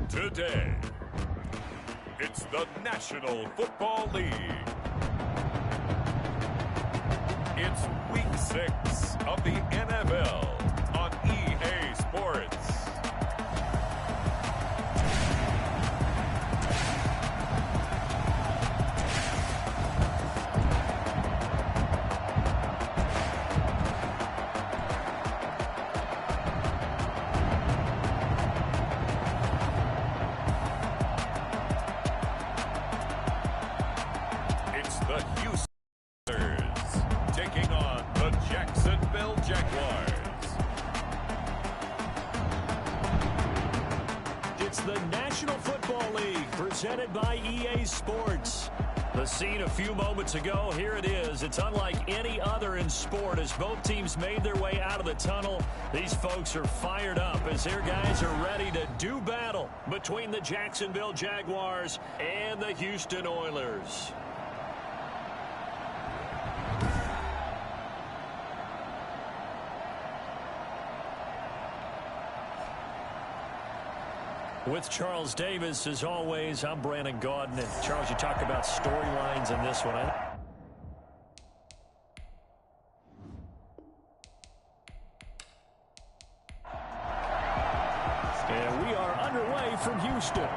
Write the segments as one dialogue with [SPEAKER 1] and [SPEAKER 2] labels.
[SPEAKER 1] Today, it's the National Football League. It's Week 6 of the NFL on EA Sports. The Houstoners taking on the Jacksonville Jaguars.
[SPEAKER 2] It's the National Football League presented by EA Sports. The scene a few moments ago, here it is. It's unlike any other in sport as both teams made their way out of the tunnel. These folks are fired up as their guys are ready to do battle between the Jacksonville Jaguars and the Houston Oilers. With Charles Davis, as always, I'm Brandon Gaudin. And Charles, you talk about storylines in this one. And we are underway from Houston.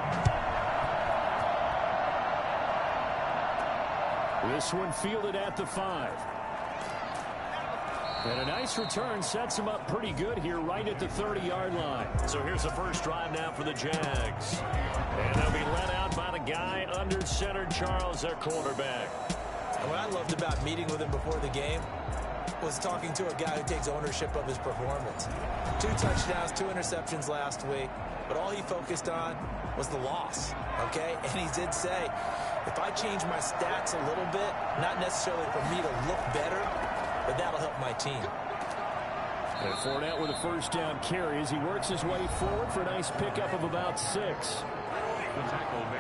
[SPEAKER 2] This one fielded at the 5. And a nice return sets him up pretty good here right at the 30-yard line. So here's the first drive now for the Jags. And they'll be led out by the guy under center, Charles, their quarterback.
[SPEAKER 3] And what I loved about meeting with him before the game was talking to a guy who takes ownership of his performance. 2 touchdowns, 2 interceptions last week, but all he focused on was the loss, okay? And he did say, if I change my stats a little bit, not necessarily for me to look better, but that'll help my team.
[SPEAKER 2] And Fournette with a first down carry as he works his way forward for a nice pickup of about 6.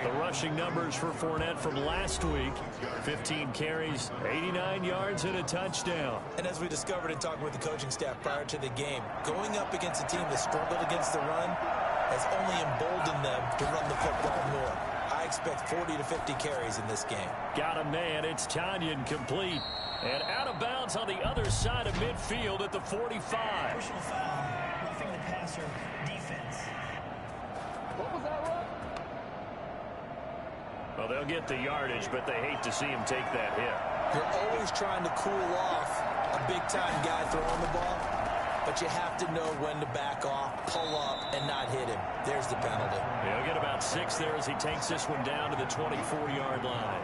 [SPEAKER 2] The rushing numbers for Fournette from last week, 15 carries, 89 yards, and a touchdown.
[SPEAKER 3] And as we discovered in talking with the coaching staff prior to the game, going up against a team that struggled against the run has only emboldened them to run the football more. I expect 40 to 50 carries in this game.
[SPEAKER 2] Got a man. It's Tanyan complete. And out of bounds on the other side of midfield at the 45.
[SPEAKER 4] Personal foul, roughing the passer, defense.
[SPEAKER 5] What was that, run?
[SPEAKER 2] Well, they'll get the yardage, but they hate to see him take that hit.
[SPEAKER 3] You're always trying to cool off a big-time guy throwing the ball, but you have to know when to back off, pull up, and not hit him. There's the penalty.
[SPEAKER 2] He'll get about 6 there as he takes this one down to the 24-yard line.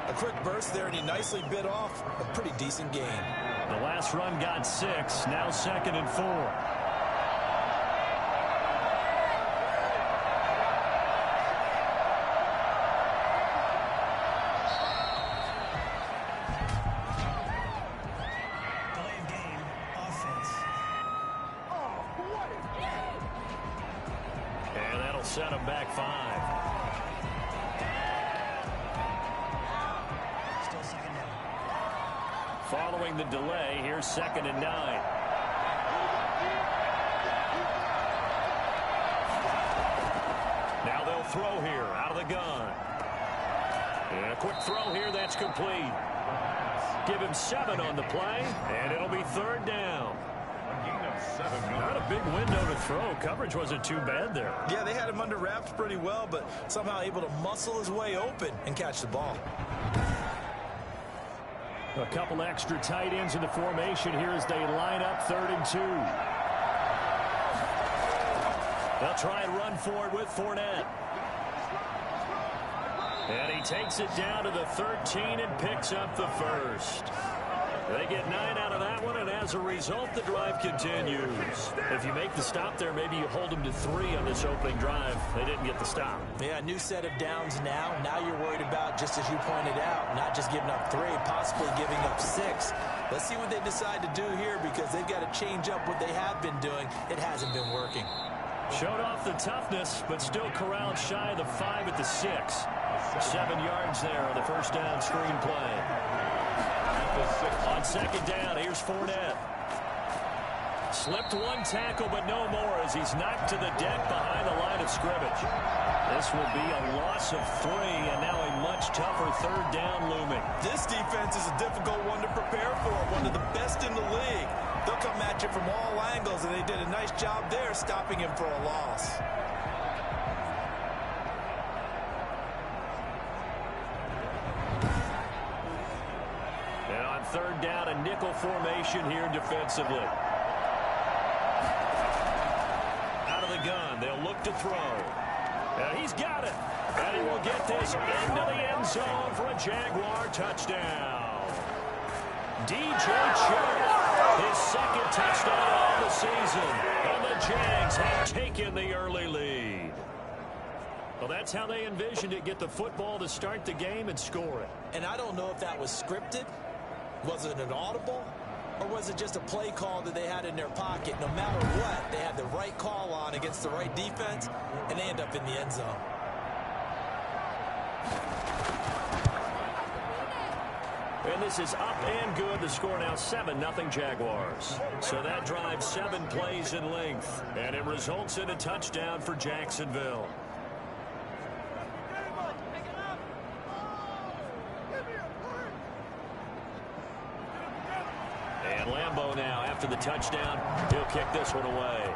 [SPEAKER 3] A quick burst there, and he nicely bit off a pretty decent gain.
[SPEAKER 2] The last run got 6, now 2nd and 4.
[SPEAKER 4] Delay of game, offense.
[SPEAKER 2] And that'll set him back 5. Following the delay, here's 2nd and 9. Now they'll throw here out of the gun. And a quick throw here, that's complete. Give him 7 on the play, and it'll be 3rd down. Not a big window to throw. Coverage wasn't too bad there.
[SPEAKER 3] Yeah, they had him under wraps pretty well, but somehow able to muscle his way open and catch the ball.
[SPEAKER 2] A couple extra tight ends in the formation here as they line up 3rd and 2. They'll try and run forward with Fournette. And he takes it down to the 13 and picks up the first. They get 9 out of that one, and as a result, the drive continues. If you make the stop there, maybe you hold them to 3 on this opening drive. They didn't get the stop.
[SPEAKER 3] Yeah, new set of downs now. Now you're worried about, just as you pointed out, not just giving up 3, possibly giving up 6. Let's see what they decide to do here because they've got to change up what they have been doing. It hasn't been working.
[SPEAKER 2] Showed off the toughness, but still corralled shy of the 5 at the 6. 7 yards there on the first down screen play. On 2nd down, here's Fournette. Slipped one tackle, but no more as he's knocked to the deck behind the line of scrimmage. This will be a loss of 3, and now a much tougher third down looming.
[SPEAKER 3] This defense is a difficult one to prepare for, one of the best in the league. They'll come at you from all angles, and they did a nice job there stopping him for a loss.
[SPEAKER 2] And on third down, a nickel formation here defensively. Out of the gun, they'll look to throw. And he's got it. And he will get this into the end zone for a Jaguar touchdown. DJ Chark, his second touchdown of the season. And the Jags have taken the early lead. Well, that's how they envisioned it. Get the football to start the game and score it.
[SPEAKER 3] And I don't know if that was scripted. Was it an audible? Or was it just a play call that they had in their pocket? No matter what, they had the right call on against the right defense, and they end up in the end zone.
[SPEAKER 2] And this is up and good. The score now 7-0 Jaguars. So that drives 7 plays in length. And it results in a touchdown for Jacksonville. And Lambeau now, after the touchdown, he'll kick this one away.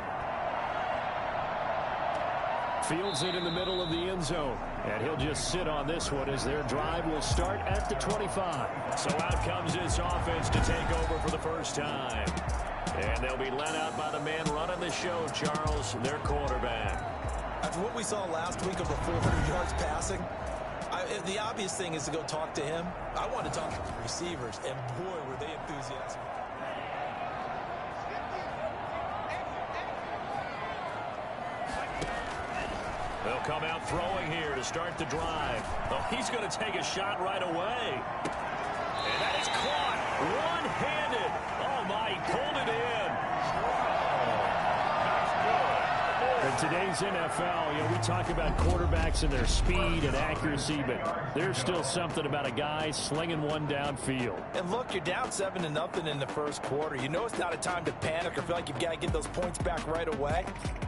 [SPEAKER 6] Fields it in the middle of the end zone. And he'll just sit on this one as their drive will start at the 25.
[SPEAKER 2] So out comes this offense to take over for the first time. And they'll be led out by the man running the show, Charles, their quarterback.
[SPEAKER 3] After what we saw last week of the 400 yards passing, the obvious thing is to go talk to him. I want to talk to the receivers, and boy, were they enthusiastic.
[SPEAKER 2] They'll come out throwing here to start the drive. Oh, he's going to take a shot right away. And that is caught one-handed. Oh, my, he pulled it in.
[SPEAKER 6] In today's NFL, we talk about quarterbacks and their speed and accuracy, but there's still something about a guy slinging one downfield.
[SPEAKER 3] And look, you're down 7-0 in the first quarter. You know it's not a time to panic or feel like you've got to get those points back right away.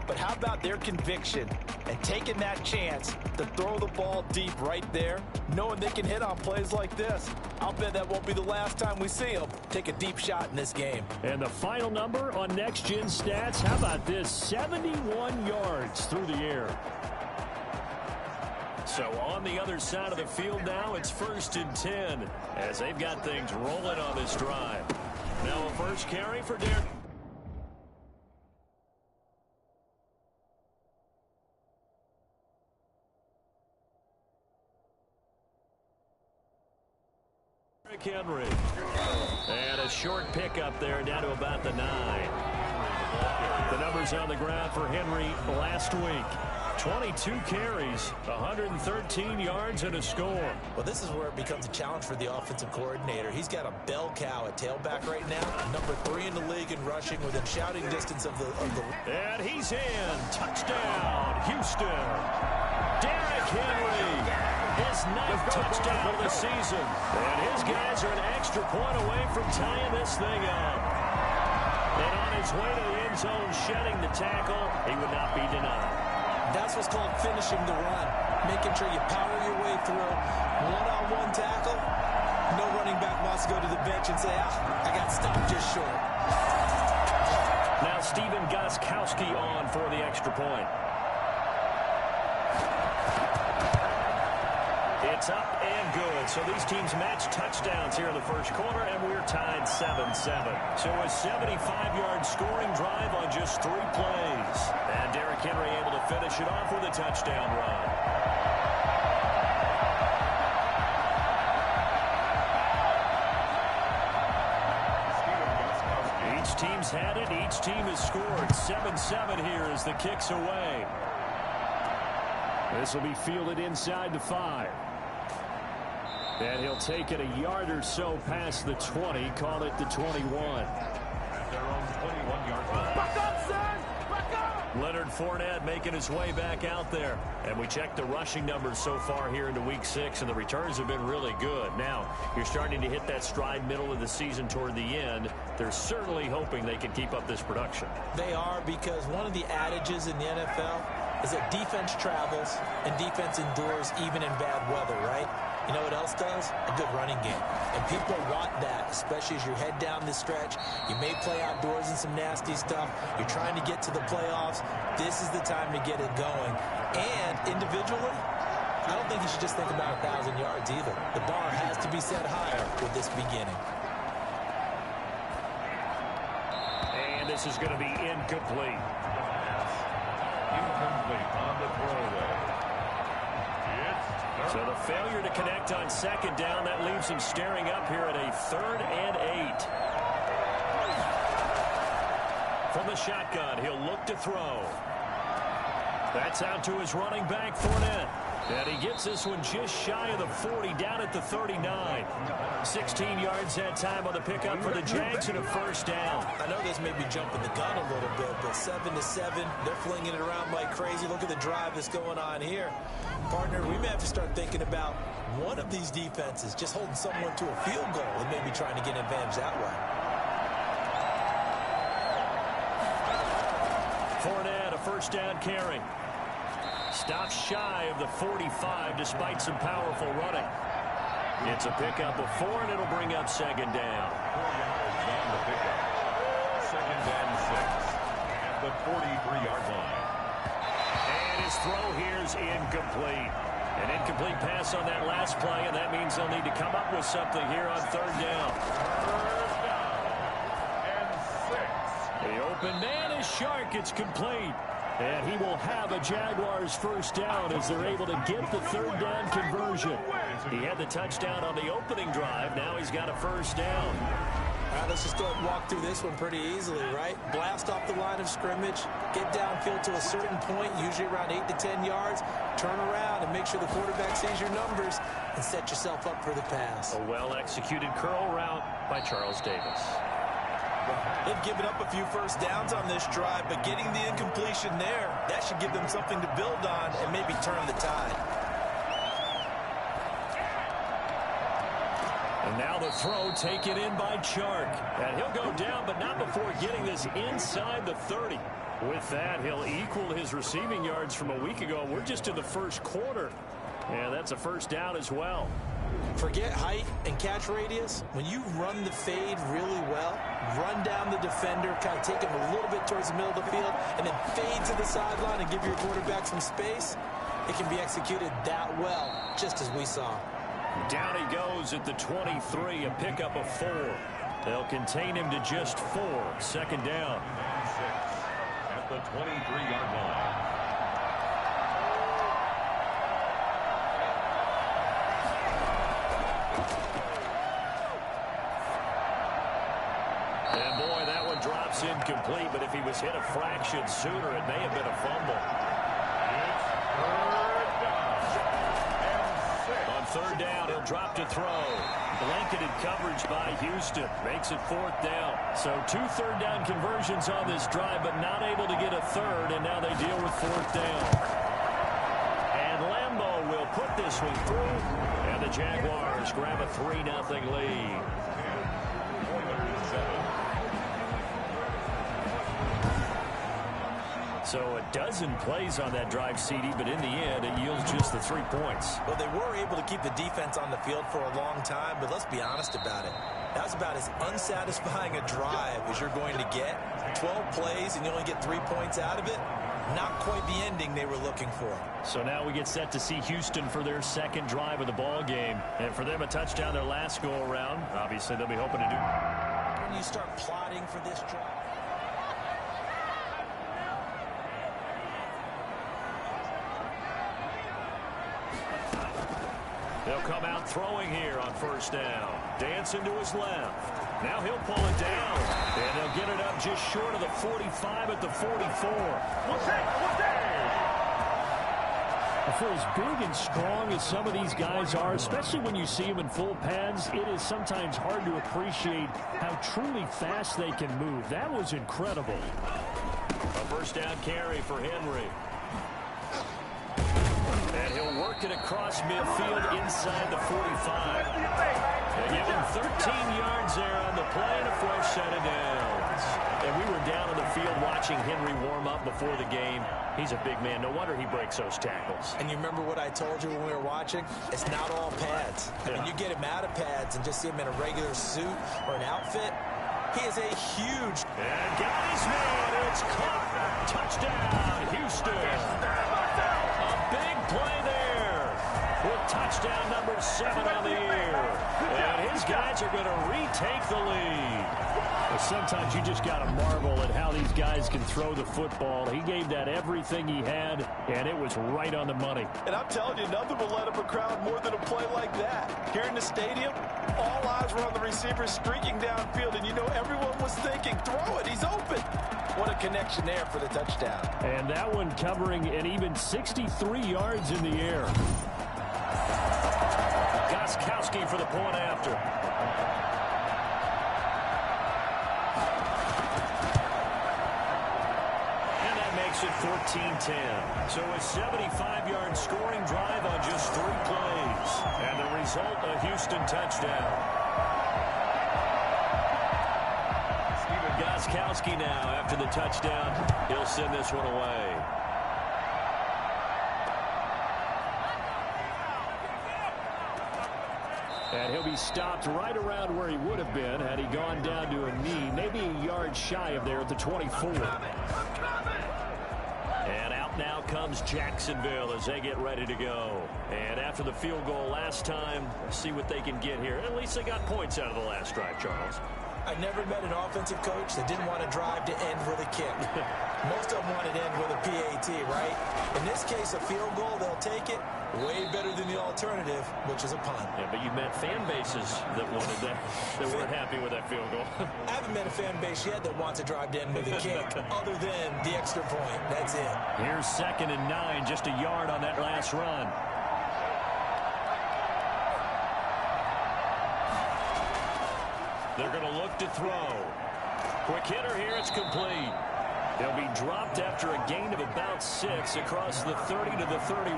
[SPEAKER 3] But how about their conviction and taking that chance to throw the ball deep right there, knowing they can hit on plays like this? I'll bet that won't be the last time we see them take a deep shot in this game.
[SPEAKER 6] And the final number on Next Gen Stats, how about this? 71 yards through the air.
[SPEAKER 2] So on the other side of the field now, it's 1st and 10 as they've got things rolling on this drive. Now a first carry for Derek. Henry. And a short pickup there down to about the 9. The numbers on the ground for Henry last week. 22 carries, 113 yards, and a score.
[SPEAKER 3] Well, this is where it becomes a challenge for the offensive coordinator. He's got a bell cow at tailback right now. Number 3 in the league in rushing within shouting distance of the...
[SPEAKER 2] And he's in. Touchdown, Houston. Derrick Henry. His 9th touchdown of the season. And his guys are an extra point away from tying this thing up. And on his way to the end zone, shedding the tackle, he would not be denied.
[SPEAKER 3] That's what's called finishing the run. Making sure you power your way through. One-on-one tackle. No running back wants to go to the bench and say, I got stopped just short.
[SPEAKER 2] Now Steven Gostkowski on for the extra point. It's up and good. So these teams match touchdowns here in the first quarter, and we're tied 7-7. So a 75-yard scoring drive on just 3 plays. And Derrick Henry able to finish it off with a touchdown run. Each team's had it. Each team has scored. 7-7 here as the kick's away.
[SPEAKER 6] This will be fielded inside the 5. And he'll take it a yard or so past the 20, call it the 21.
[SPEAKER 1] At their own 21-yard line.
[SPEAKER 5] Back up, son! Back up!
[SPEAKER 2] Leonard Fournette making his way back out there. And we checked the rushing numbers so far here into Week 6, and the returns have been really good. Now, you're starting to hit that stride middle of the season toward the end. They're certainly hoping they can keep up this production.
[SPEAKER 3] They are, because one of the adages in the NFL is that defense travels and defense endures even in bad weather, right? You know what else does? A good running game. And people want that, especially as you head down this stretch. You may play outdoors in some nasty stuff. You're trying to get to the playoffs. This is the time to get it going. And individually, I don't think you should just think about 1,000 yards either. The bar has to be set higher with this beginning.
[SPEAKER 2] And this is going to be incomplete.
[SPEAKER 1] Incomplete on the throwaway.
[SPEAKER 2] So the failure to connect on second down, that leaves him staring up here at a 3rd and 8. From the shotgun, he'll look to throw. That's out to his running back, Fournette. And he gets this one just shy of the 40, down at the 39. 16 yards that time on the pickup for the Jags and a first down.
[SPEAKER 3] I know this may be jumping the gun a little bit, but 7-7, they're flinging it around like crazy. Look at the drive that's going on here. Partner, we may have to start thinking about one of these defenses just holding someone to a field goal and maybe trying to get an advantage that way.
[SPEAKER 2] Fournette, a first down carry. Stops shy of the 45 despite some powerful running. It's a pickup of 4, and it'll bring up second down.
[SPEAKER 1] On the pickup. 2nd and 6 at the 43-yard line.
[SPEAKER 2] And his throw here is incomplete. An incomplete pass on that last play, and that means they'll need to come up with something here on 3rd down.
[SPEAKER 1] 3rd down and 6.
[SPEAKER 2] The open man is Shark. It's complete. And he will have a Jaguars first down as they're able to get the 3rd down conversion. He had the touchdown on the opening drive. Now he's got a first down.
[SPEAKER 3] All right, let's just go ahead and walk through this one pretty easily, right? Blast off the line of scrimmage, get downfield to a certain point, usually around 8 to 10 yards, turn around and make sure the quarterback sees your numbers and set yourself up for the pass.
[SPEAKER 2] A well-executed curl route by Charles Davis.
[SPEAKER 3] They've given up a few first downs on this drive, but getting the incompletion there, that should give them something to build on and maybe turn the tide.
[SPEAKER 2] And now the throw taken in by Chark. And he'll go down, but not before getting this inside the 30. With that, he'll equal his receiving yards from a week ago. We're just in the first quarter. And that's a first down as well.
[SPEAKER 3] Forget height and catch radius. When you run the fade really well, run down the defender, kind of take him a little bit towards the middle of the field, and then fade to the sideline and give your quarterback some space, it can be executed that well, just as we saw.
[SPEAKER 2] Down he goes at the 23, a pickup of 4. They'll contain him to just 4. 2nd down.
[SPEAKER 1] And 6 at the 23-yard line.
[SPEAKER 2] And boy, that one drops incomplete, but if he was hit a fraction sooner, it may have been a fumble.
[SPEAKER 1] It's 3rd down and 6.
[SPEAKER 2] On 3rd down, he'll drop to throw. Blanketed coverage by Houston. Makes it 4th down. So 2 3rd down conversions on this drive, but not able to get a 3rd, and now they deal with 4th down. And Lambeau will put this one through, and the Jaguars grab a 3-0 lead. So a dozen plays on that drive, CD, but in the end, it yields just the 3 points.
[SPEAKER 3] Well, they were able to keep the defense on the field for a long time, but let's be honest about it. That was about as unsatisfying a drive as you're going to get. 12 plays and you only get 3 points out of it. Not quite the ending they were looking for.
[SPEAKER 2] So now we get set to see Houston for their 2nd drive of the ball game. And for them, a touchdown their last go-around. Obviously, they'll be hoping to do.
[SPEAKER 3] When you start plotting for this drive.
[SPEAKER 2] They'll come out throwing here on 1st down. Dancing to his left. Now he'll pull it down. And they'll get it up just short of the 45 at the 44.
[SPEAKER 6] For as big and strong as some of these guys are, especially when you see them in full pads, it is sometimes hard to appreciate how truly fast they can move. That was incredible.
[SPEAKER 2] A first down carry for Henry. And he'll work it across midfield inside the 45. They give him 13 yards there on the play and a fresh set of downs. And we were down on the field watching Henry warm up before the game. He's a big man. No wonder he breaks those tackles.
[SPEAKER 3] And you remember what I told you when we were watching? It's not all pads. I mean, you get him out of pads and just see him in a regular suit or an outfit. He is a huge...
[SPEAKER 2] And got his man. It's caught. Touchdown, Houston. A big play there with touchdown number 7 on the year. And his guys are going to retake the lead.
[SPEAKER 6] Well, sometimes you just got to marvel at how these guys can throw the football. He gave that everything he had, and it was right on the money.
[SPEAKER 7] And I'm telling you, nothing will let up a crowd more than a play like that. Here in the stadium, all eyes were on the receiver streaking downfield, and you know everyone was thinking, throw it, he's open. What a connection there for the touchdown.
[SPEAKER 6] And that one covering an even 63 yards in the air.
[SPEAKER 2] Gostkowski for the point after. It 14-10. So a 75-yard scoring drive on just 3 plays. And the result, a Houston touchdown. Gostkowski now after the touchdown. He'll send this one away.
[SPEAKER 6] And he'll be stopped right around where he would have been had he gone down to a knee, maybe a yard shy of there at the 24.
[SPEAKER 2] And out now comes Jacksonville as they get ready to go. And after the field goal last time, let's see what they can get here. At least they got points out of the last drive, Charles.
[SPEAKER 3] I never met an offensive coach that didn't want to drive to end with a kick. Most of them want to end with a PAT, right? In this case, a field goal, they'll take it. Way better than the alternative, which is a punt.
[SPEAKER 2] Yeah, but you met fan bases that wanted that, that weren't happy with that field goal.
[SPEAKER 3] I haven't met a fan base yet that wants to drive to end with a kick, other than the extra point. That's it.
[SPEAKER 2] Here's 2nd and 9, just a yard on that last run. They're going to look to throw. Quick hitter here, it's complete. They'll be dropped after a gain of about 6 across the 30 to the 31.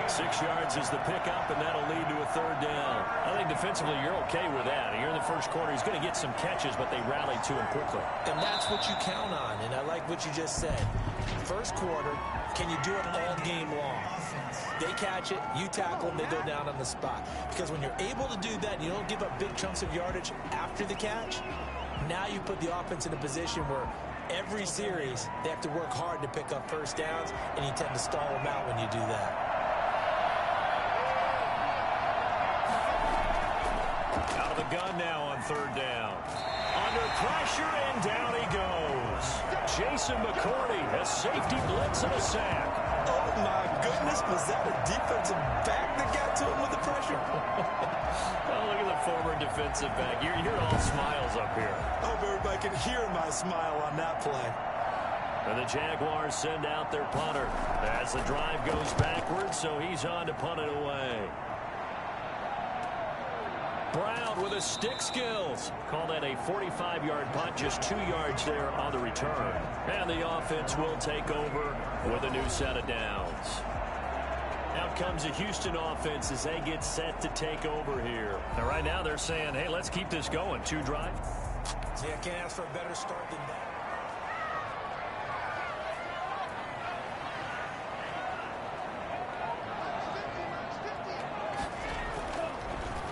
[SPEAKER 2] 6 yards is the pickup, and that'll lead to a 3rd down. I think defensively you're okay with that. Here in the first quarter, he's going to get some catches, but they rallied to him quickly.
[SPEAKER 3] And that's what you count on, and I like what you just said. First quarter, can you do it all game long? They catch it, you tackle them, they go down on the spot. Because when you're able to do that, and you don't give up big chunks of yardage after the catch, now you put the offense in a position where every series they have to work hard to pick up first downs, and you tend to stall them out when you do that.
[SPEAKER 2] Out of the gun now on 3rd down. Under pressure, and down he goes. Jason McCourty, a safety blitz and a sack.
[SPEAKER 3] Oh, my goodness. Was that a defensive back that got to him with the pressure?
[SPEAKER 2] Oh, look at the former defensive back. You're all smiles up here.
[SPEAKER 3] I hope everybody can hear my smile on that play.
[SPEAKER 2] And the Jaguars send out their punter as the drive goes backwards, so he's on to punt it away. Brown with his stick skills. Call that a 45-yard punt, just 2 yards there on the return. And the offense will take over with a new set of downs. Out comes the Houston offense as they get set to take over here. And right now they're saying, hey, let's keep this going. 2 drive.
[SPEAKER 3] Yeah, I can't ask for a better start than that.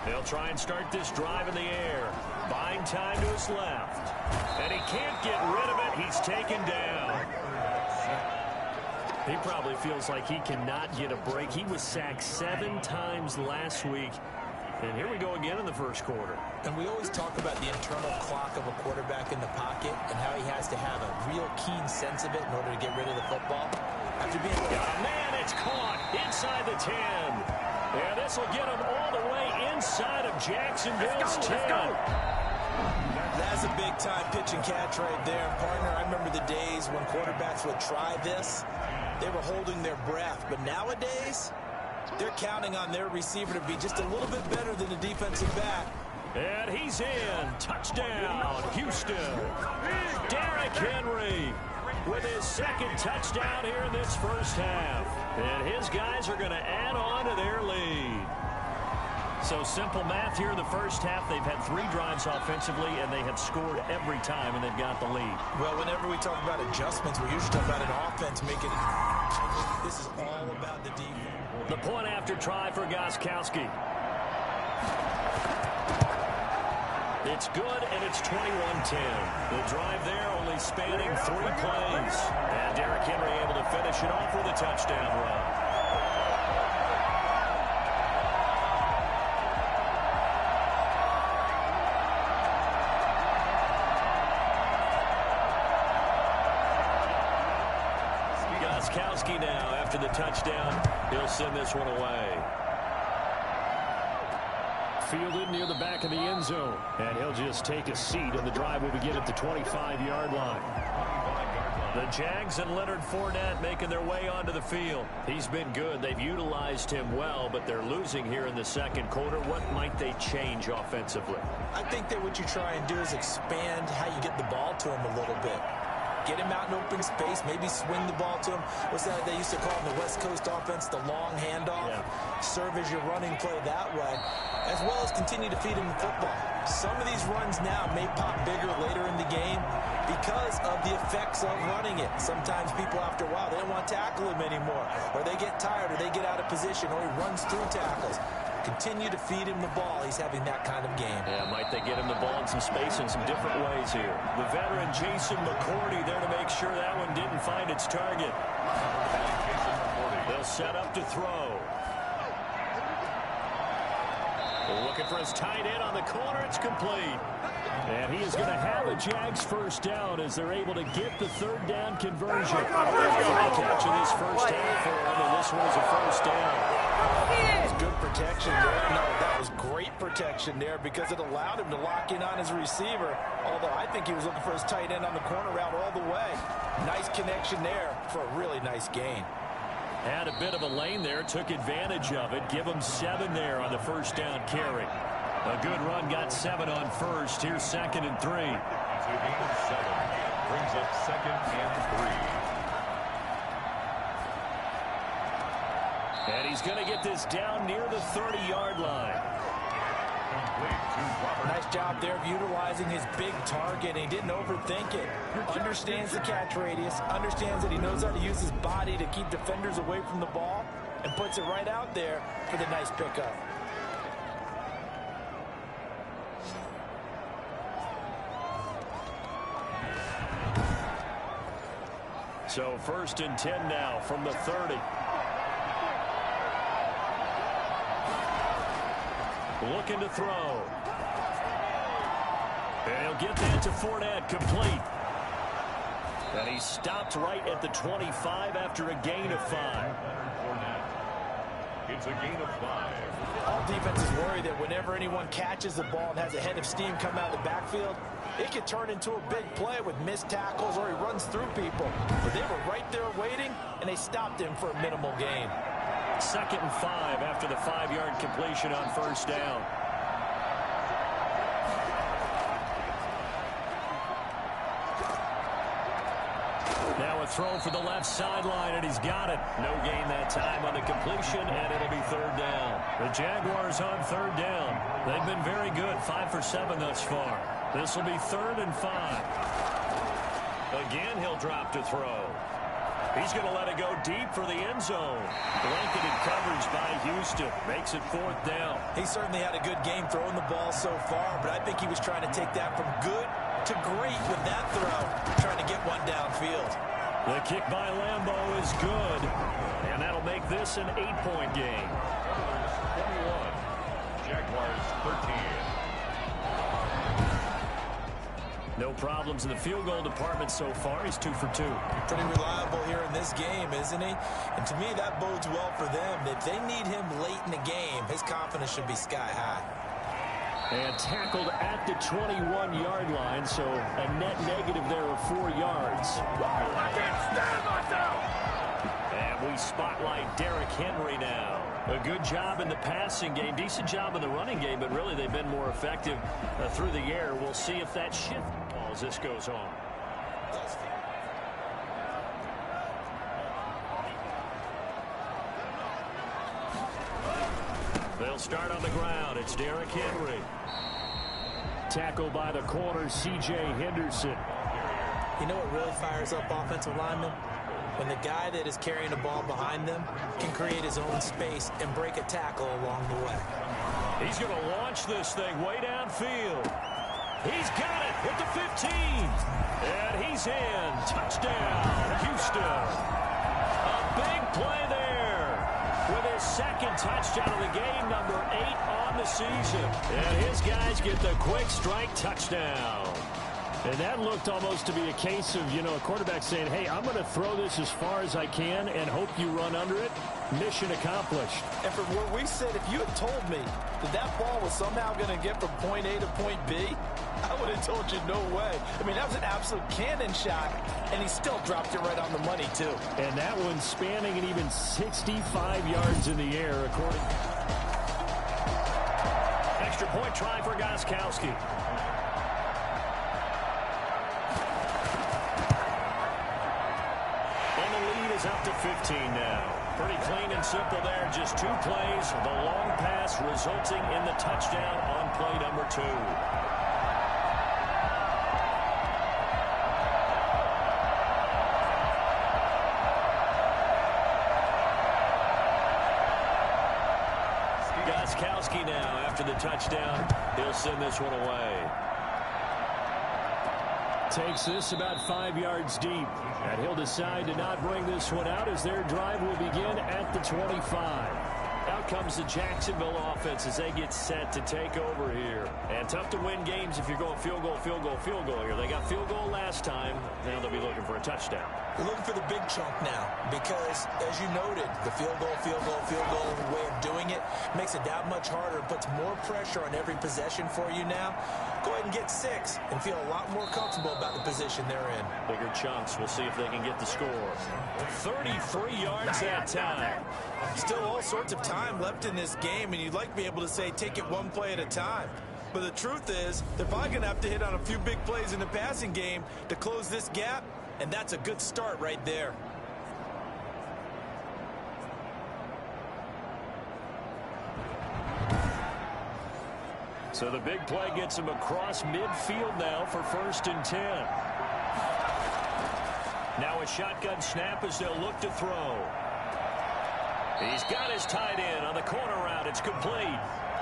[SPEAKER 2] They'll try and start this drive in the air. Buying time to his left. And he can't get rid of it. He's taken down. He probably feels like he cannot get a break. He was sacked 7 times last week. And here we go again in the first quarter.
[SPEAKER 3] And we always talk about the internal clock of a quarterback in the pocket and how he has to have a real keen sense of it in order to get rid of the football. After being...
[SPEAKER 2] man, it's caught inside the 10. And this will get him all the way inside of Jacksonville's 10.
[SPEAKER 3] That's a big-time pitch and catch right there. Partner, I remember the days when quarterbacks would try this. They were holding their breath. But nowadays, they're counting on their receiver to be just a little bit better than the defensive back.
[SPEAKER 2] And he's in. Touchdown, Houston. Derrick Henry. with his second touchdown here in this first half. And his guys are going to add on to their lead. So simple math here in the first half. They've had 3 drives offensively, and they have scored every time, and they've got the lead.
[SPEAKER 3] Well, whenever we talk about adjustments, we usually talk about an offense making it. This is all about the defense.
[SPEAKER 2] The point after try for Gostkowski. It's good, and it's 21-10. The drive there only spanning 3 plays. And Derrick Henry able to finish it off with a touchdown run. Gostkowski now, after the touchdown, he'll send this one away.
[SPEAKER 6] Fielded near the back of the end zone. And he'll just take a seat, and the drive will begin at the 25-yard line.
[SPEAKER 2] The Jags and Leonard Fournette making their way onto the field. He's been good. They've utilized him well, but they're losing here in the second quarter. What might they change offensively?
[SPEAKER 3] I think that what you try and do is expand how you get the ball to him a little bit. Get him out in open space, maybe swing the ball to him. What's that they used to call in the West Coast offense, the long handoff? Yeah. Serve as your running play that way, as well as continue to feed him the football. Some of these runs now may pop bigger later in the game because of the effects of running it. Sometimes people, after a while, they don't want to tackle him anymore, or they get tired, or they get out of position, or he runs through tackles. Continue to feed him the ball. He's having that kind of game.
[SPEAKER 2] Yeah, might they get him the ball in some space in some different ways here. The veteran Jason McCourty there to make sure that one didn't find its target. They'll set up to throw. Looking for his tight end on the corner. It's complete. And he is going to have a Jags first down as they're able to get the third down conversion. Good catch in this first half for him, and this one is a first down.
[SPEAKER 7] That was good protection there. No, that was great protection there because it allowed him to lock in on his receiver, although I think he was looking for his tight end on the corner route all the way. Nice connection there for a really nice gain.
[SPEAKER 2] Had a bit of a lane there, took advantage of it. Give him 7 there on the first down carry. A good run, got 7 on first. Here's 2nd and 3.
[SPEAKER 1] It's a gain of 7. Brings up 2nd and 3.
[SPEAKER 2] And he's going to get this down near the 30-yard line.
[SPEAKER 7] Nice job there of utilizing his big target. He didn't overthink it. Understands the catch radius. Understands that he knows how to use his body to keep defenders away from the ball. And puts it right out there for the nice pickup.
[SPEAKER 2] So 1st and 10 now from the 30. Looking to throw. And he'll get that to Fournette, complete. And he stopped right at the 25 after a gain of 5.
[SPEAKER 1] It's a gain of 5.
[SPEAKER 7] All defenses worry that whenever anyone catches the ball and has a head of steam come out of the backfield, it could turn into a big play with missed tackles or he runs through people. But they were right there waiting, and they stopped him for a minimal gain.
[SPEAKER 2] 2nd and 5 after the 5-yard completion on first down. Now a throw for the left sideline, and he's got it. No gain that time on the completion, and it'll be 3rd down. The Jaguars on 3rd down. They've been very good, 5 for 7 thus far. This will be 3rd and 5. Again, he'll drop to throw. He's going to let it go deep for the end zone. Blanketed coverage by Houston. Makes it 4th down.
[SPEAKER 3] He certainly had a good game throwing the ball so far, but I think he was trying to take that from good to great with that throw, trying to get one downfield.
[SPEAKER 2] The kick by Lambo is good, and that'll make this an 8-point game.
[SPEAKER 1] 21. Jaguars 13.
[SPEAKER 2] No problems in the field goal department so far. He's 2 for 2.
[SPEAKER 3] Pretty reliable here in this game, isn't he? And to me, that bodes well for them. If they need him late in the game, his confidence should be sky high.
[SPEAKER 6] And tackled at the 21-yard line, so a net negative there of 4 yards.
[SPEAKER 5] I can't stand myself!
[SPEAKER 2] And we spotlight Derrick Henry now. A good job in the passing game, decent job in the running game, but really they've been more effective through the air. We'll see if that shift as this goes on. They'll start on the ground. It's Derrick Henry.
[SPEAKER 6] Tackle by the corner, C.J. Henderson.
[SPEAKER 3] You know what really fires up offensive linemen? When the guy that is carrying the ball behind them can create his own space and break a tackle along the way.
[SPEAKER 2] He's going to launch this thing way downfield. He's got it at the 15. And he's in. Touchdown, Houston. A big play there with his second touchdown of the game, number 8 on the season. And his guys get the quick strike touchdown.
[SPEAKER 6] And that looked almost to be a case of, a quarterback saying, hey, I'm going to throw this as far as I can and hope you run under it. Mission accomplished.
[SPEAKER 7] And from where we sit, if you had told me that ball was somehow going to get from point A to point B, I would have told you no way. I mean, that was an absolute cannon shot, and he still dropped it right on the money, too.
[SPEAKER 6] And that one spanning an even 65 yards in the air, according.
[SPEAKER 2] Extra point try for Gostkowski. Is up to 15 now. Pretty clean and simple there. Just 2 plays. The long pass resulting in the touchdown on play number 2. Gostkowski now after the touchdown. He'll send this one away.
[SPEAKER 6] Takes this about 5 yards deep. And he'll decide to not bring this one out as their drive will begin at the 25. Out comes the Jacksonville offense as they get set to take over here. And tough to win games if you're going field goal, field goal, field goal here. They got field goal last time. Now they'll be looking for a touchdown.
[SPEAKER 3] They're looking for the big chunk now because, as you noted, the field goal way of doing it makes it that much harder, puts more pressure on every possession for you now. Go ahead and get 6 and feel a lot more comfortable about the position they're in.
[SPEAKER 2] Bigger chunks. We'll see if they can get the score. 33 yards that time.
[SPEAKER 3] Still all sorts of time left in this game, and you'd like to be able to say take it one play at a time. But the truth is, they're probably going to have to hit on a few big plays in the passing game to close this gap, and that's a good start right there.
[SPEAKER 2] So the big play gets him across midfield now for 1st and 10. Now a shotgun snap as they'll look to throw. He's got his tight end on the corner route. It's complete.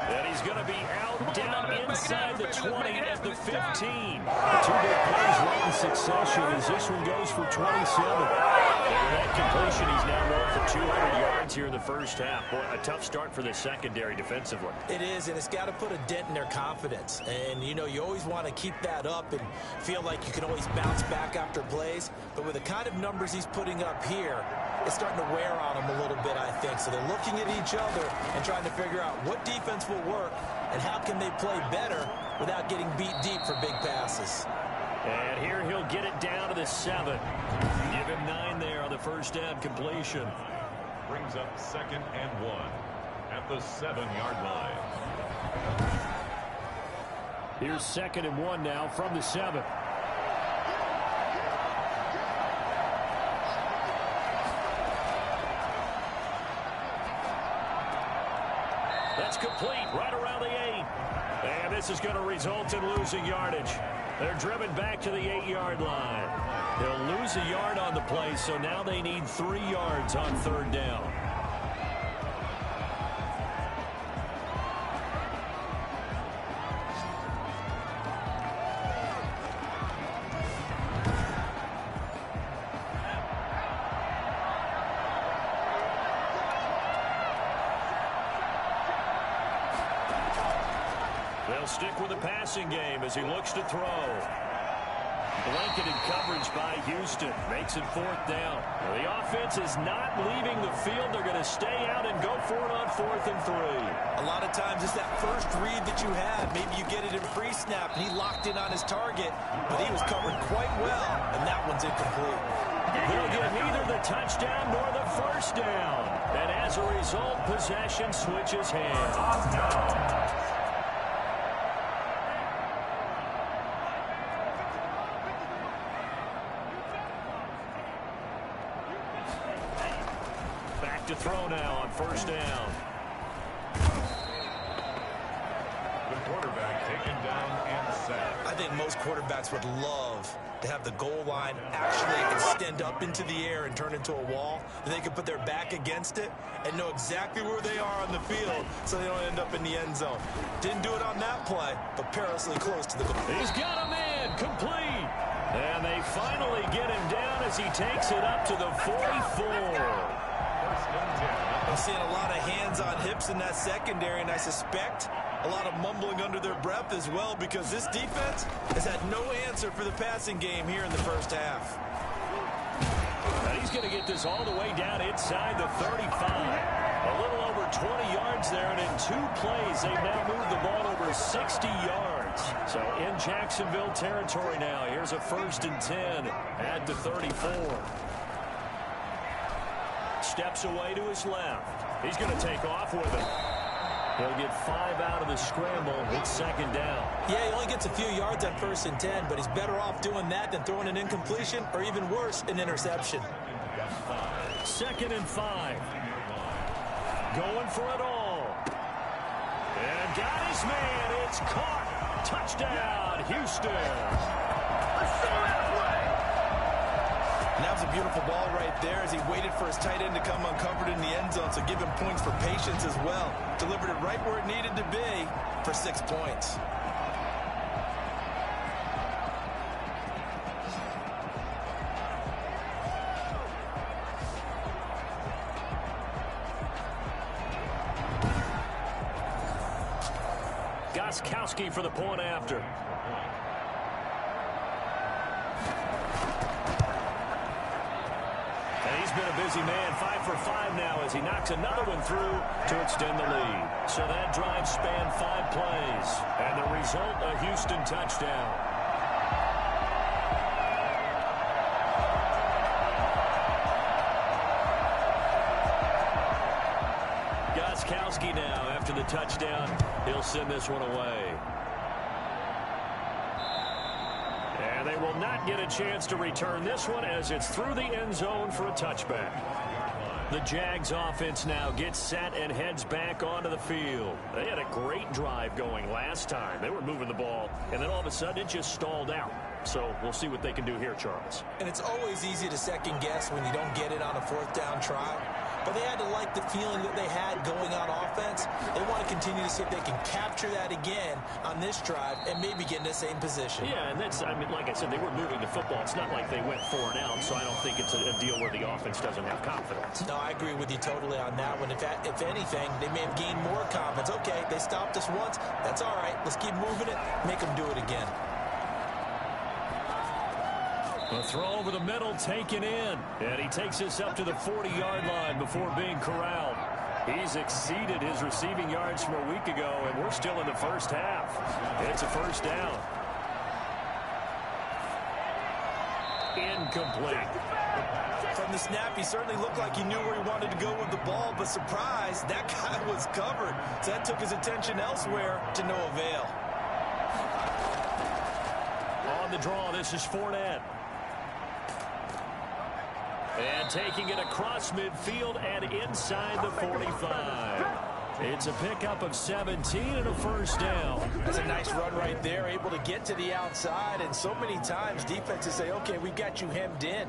[SPEAKER 2] And he's going to be out down inside the 20 at the 15. 2 big plays right in succession as this one goes for 27. And that completion, he's now going for 200 yards here in the first half. Boy, a tough start for the secondary defensively.
[SPEAKER 3] It is, and it's got to put a dent in their confidence. And, you always want to keep that up and feel like you can always bounce back after plays. But with the kind of numbers he's putting up here, it's starting to wear on them a little bit, I think. So they're looking at each other and trying to figure out what defense will work and how can they play better without getting beat deep for big passes.
[SPEAKER 2] And here he'll get it down to the 7. Give him 9 there on the first down completion.
[SPEAKER 1] Brings up 2nd and 1 at the 7-yard line.
[SPEAKER 6] Here's 2nd and 1 now from the 7.
[SPEAKER 2] That's complete right around the 8. And this is going to result in losing yardage. They're driven back to the 8-yard line. They'll lose a yard on the play, so now they need 3 yards on 3rd down. They'll stick with the passing game as he looks to throw. Blanketed coverage by Houston. Makes it 4th down. Now, the offense is not leaving the field. They're going to stay out and go for it on 4th and 3.
[SPEAKER 3] A lot of times it's that first read that you have. Maybe you get it in pre-snap, and he locked in on his target, but he was covered quite well, and that one's incomplete.
[SPEAKER 2] They'll get neither the touchdown nor the first down. And as a result, possession switches hands. To throw now on 1st down.
[SPEAKER 1] quarterback taken down and sacked.
[SPEAKER 3] I think most quarterbacks would love to have the goal line actually extend up into the air and turn into a wall, and they can put their back against it and know exactly where they are on the field so they don't end up in the end zone. Didn't do it on that play, but perilously close to the goal.
[SPEAKER 2] He's got a man complete. And they finally get him down as he takes it up to the 44.
[SPEAKER 3] I'm seeing a lot of hands on hips in that secondary, and I suspect a lot of mumbling under their breath as well, because this defense has had no answer for the passing game here in the first half.
[SPEAKER 2] And he's going to get this all the way down inside the 35. A little over 20 yards there, and in 2 plays, they've now moved the ball over 60 yards. So in Jacksonville territory now, here's a 1st and 10 at the 34. Steps away to his left. He's going to take off with it. He'll get 5 out of the scramble. It's 2nd down.
[SPEAKER 3] Yeah, he only gets a few yards on 1st and 10, but he's better off doing that than throwing an incompletion or even worse, an interception.
[SPEAKER 2] 2nd and 5. Going for it all. And got his man. It's caught. Touchdown, Houston.
[SPEAKER 3] And that was a beautiful ball right there as he waited for his tight end to come uncovered in the end zone, so give him points for patience as well. Delivered it right where it needed to be for 6 points.
[SPEAKER 2] Goskowski for the point after. And he's been a busy man, 5 for 5 now as he knocks another one through to extend the lead. So that drive spanned 5 plays. And the result, a Houston touchdown. Goskowski now, after the touchdown, he'll send this one away. And they will not get a chance to return this one as it's through the end zone for a touchback. The Jags offense now gets set and heads back onto the field. They had a great drive going last time. They were moving the ball, and then all of a sudden it just stalled out. So we'll see what they can do here, Charles.
[SPEAKER 3] And it's always easy to second guess when you don't get it on a 4th down try. But they had to like the feeling that they had going on offense. They want to continue to see if they can capture that again on this drive and maybe get in the same position.
[SPEAKER 2] Yeah, and that's, I mean, like I said, they were moving the football. It's not like they went 4 and out, so I don't think it's a deal where the offense doesn't have confidence.
[SPEAKER 3] No, I agree with you totally on that one. If anything, they may have gained more confidence. Okay, they stopped us once. That's all right. Let's keep moving it. Make them do it again.
[SPEAKER 2] A throw over the middle taken in. And he takes this up to the 40-yard line before being corralled. He's exceeded his receiving yards from a week ago, and we're still in the first half. It's a 1st down. Incomplete.
[SPEAKER 3] From the snap, he certainly looked like he knew where he wanted to go with the ball, but surprise, that guy was covered. So that took his attention elsewhere to no avail.
[SPEAKER 2] On the draw, this is Fournette. And taking it across midfield and inside the 45. It's a pickup of 17 and a 1st down.
[SPEAKER 3] That's a nice run right there, able to get to the outside. And so many times defenses say, okay, we've got you hemmed in.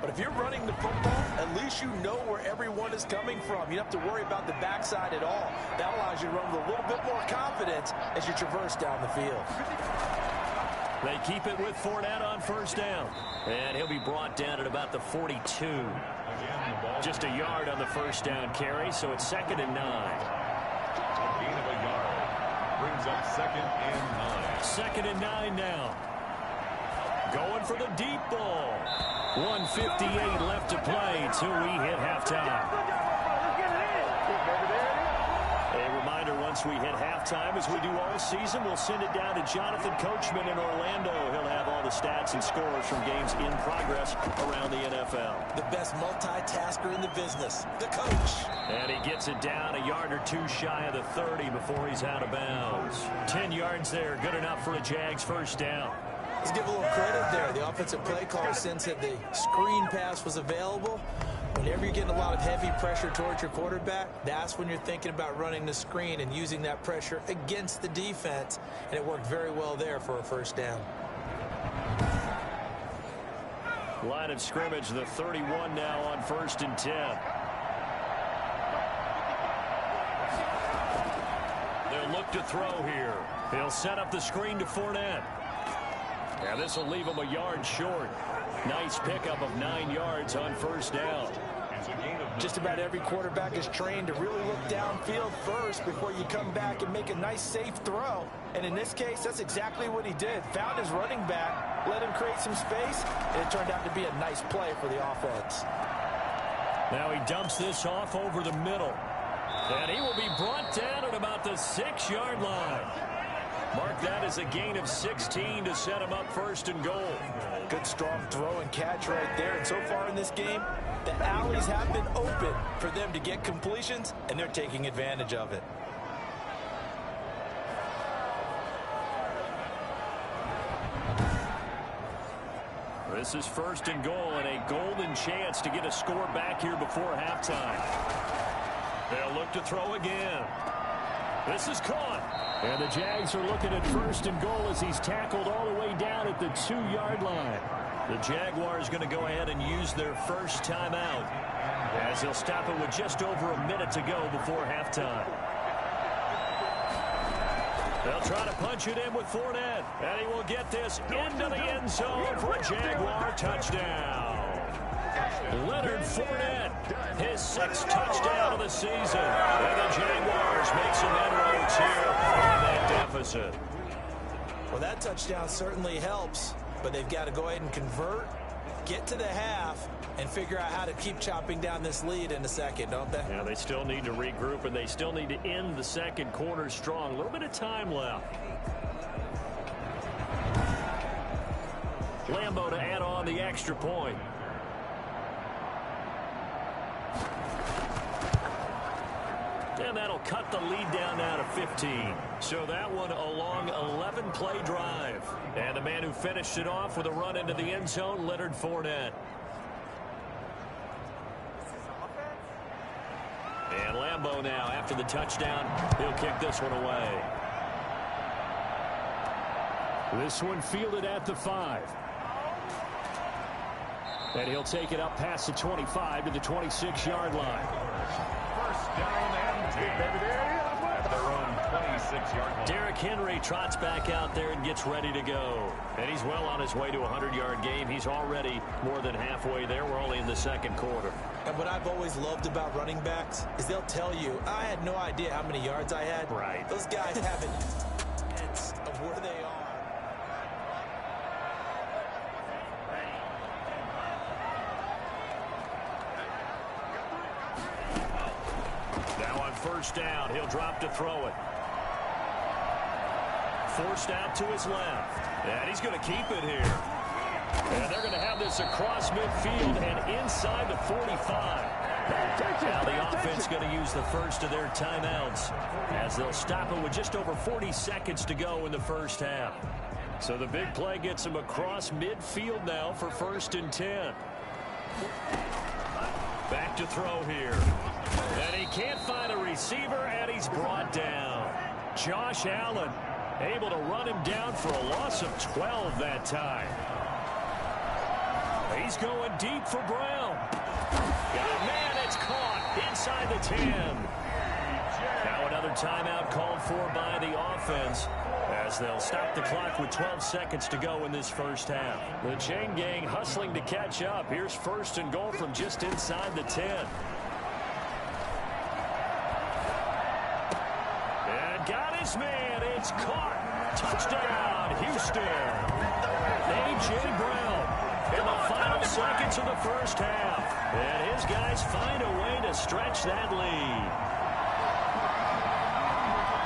[SPEAKER 3] But if you're running the football, at least you know where everyone is coming from. You don't have to worry about the backside at all. That allows you to run with a little bit more confidence as you traverse down the field.
[SPEAKER 2] They keep it with Fournette on 1st down. And he'll be brought down at about the 42. Just a yard on the 1st down carry, so it's 2nd and 9.
[SPEAKER 1] A gain of a yard brings up 2nd and 9.
[SPEAKER 2] 2nd and 9 now. Going for the deep ball. 1:58 left to play till we hit halftime. A reminder, once we hit halftime, as we do all season, we'll send it down to Jonathan Coachman in Orlando. He'll have all the stats and scores from games in progress around the NFL.
[SPEAKER 3] The best multitasker in the business, the coach.
[SPEAKER 2] And he gets it down a yard or two shy of the 30 before he's out of bounds. 10 yards there, good enough for a Jags 1st down.
[SPEAKER 3] Let's give a little credit there. The offensive play caller sensed that the screen pass was available. Whenever you're getting a lot of heavy pressure towards your quarterback, that's when you're thinking about running the screen and using that pressure against the defense. And it worked very well there for a first down.
[SPEAKER 2] Line of scrimmage, the 31 now on 1st and 10. They'll look to throw here. He'll set up the screen to Fournette. Yeah, this will leave him a yard short. Nice pickup of 9 yards on 1st down.
[SPEAKER 3] Just about every quarterback is trained to really look downfield first before you come back and make a nice, safe throw. And in this case, that's exactly what he did. Found his running back, let him create some space, and it turned out to be a nice play for the offense.
[SPEAKER 2] Now he dumps this off over the middle. And he will be brought down at about the 6-yard line. Mark that as a gain of 16 to set him up 1st and goal.
[SPEAKER 3] Good strong throw and catch right there. And so far in this game, the alleys have been open for them to get completions, and they're taking advantage of it.
[SPEAKER 2] This is 1st and goal and a golden chance to get a score back here before halftime. They'll look to throw again. This is caught.
[SPEAKER 6] And the Jags are looking at 1st and goal as he's tackled all the way down at the 2-yard line.
[SPEAKER 2] The Jaguars going to go ahead and use their first timeout as they'll stop it with just over a minute to go before halftime. They'll try to punch it in with Fournette, and he will get this into the end zone for a Jaguar touchdown. Leonard Fournette, his 6th touchdown of the season. And the Jaguars make some inroads here on that deficit.
[SPEAKER 3] Well, that touchdown certainly helps, but they've got to go ahead and convert, get to the half, and figure out how to keep chopping down this lead in a second, don't they?
[SPEAKER 2] Yeah, they still need to regroup, and they still need to end the second quarter strong. A little bit of time left. Lambeau to add on the extra point. And that'll cut the lead down now to 15. So that one a long 11-play drive. And the man who finished it off with a run into the end zone, Leonard Fournette. And Lambeau now, after the touchdown, he'll kick this one away.
[SPEAKER 6] This one fielded at the 5. And he'll take it up past the 25 to the 26-yard line.
[SPEAKER 1] 1st down and 10. At their own 26-yard line.
[SPEAKER 2] Derrick Henry trots back out there and gets ready to go. And he's well on his way to a 100-yard game. He's already more than halfway there. We're only in the second quarter.
[SPEAKER 3] And what I've always loved about running backs is they'll tell you, I had no idea how many yards I had.
[SPEAKER 2] Right.
[SPEAKER 3] Those guys have a sense of where they are.
[SPEAKER 2] Now on 1st down, he'll drop to throw it. Forced out to his left. And he's going to keep it here. And they're going to have this across midfield and inside the 45. Now the offense going to use the first of their timeouts as they'll stop it with just over 40 seconds to go in the first half. So the big play gets him across midfield now for 1st and 10. Back to throw here. And he can't find a receiver, and he's brought down. Josh Allen able to run him down for a loss of 12 that time. He's going deep for Brown. Man, it's caught inside the 10. Now another timeout called for by the offense as they'll stop the clock with 12 seconds to go in this first half. The chain gang hustling to catch up. Here's 1st and goal from just inside the 10. And got his man. It's caught. Touchdown, Houston. A.J. Brown in the final seconds of the first half. And his guys find a way to stretch that lead.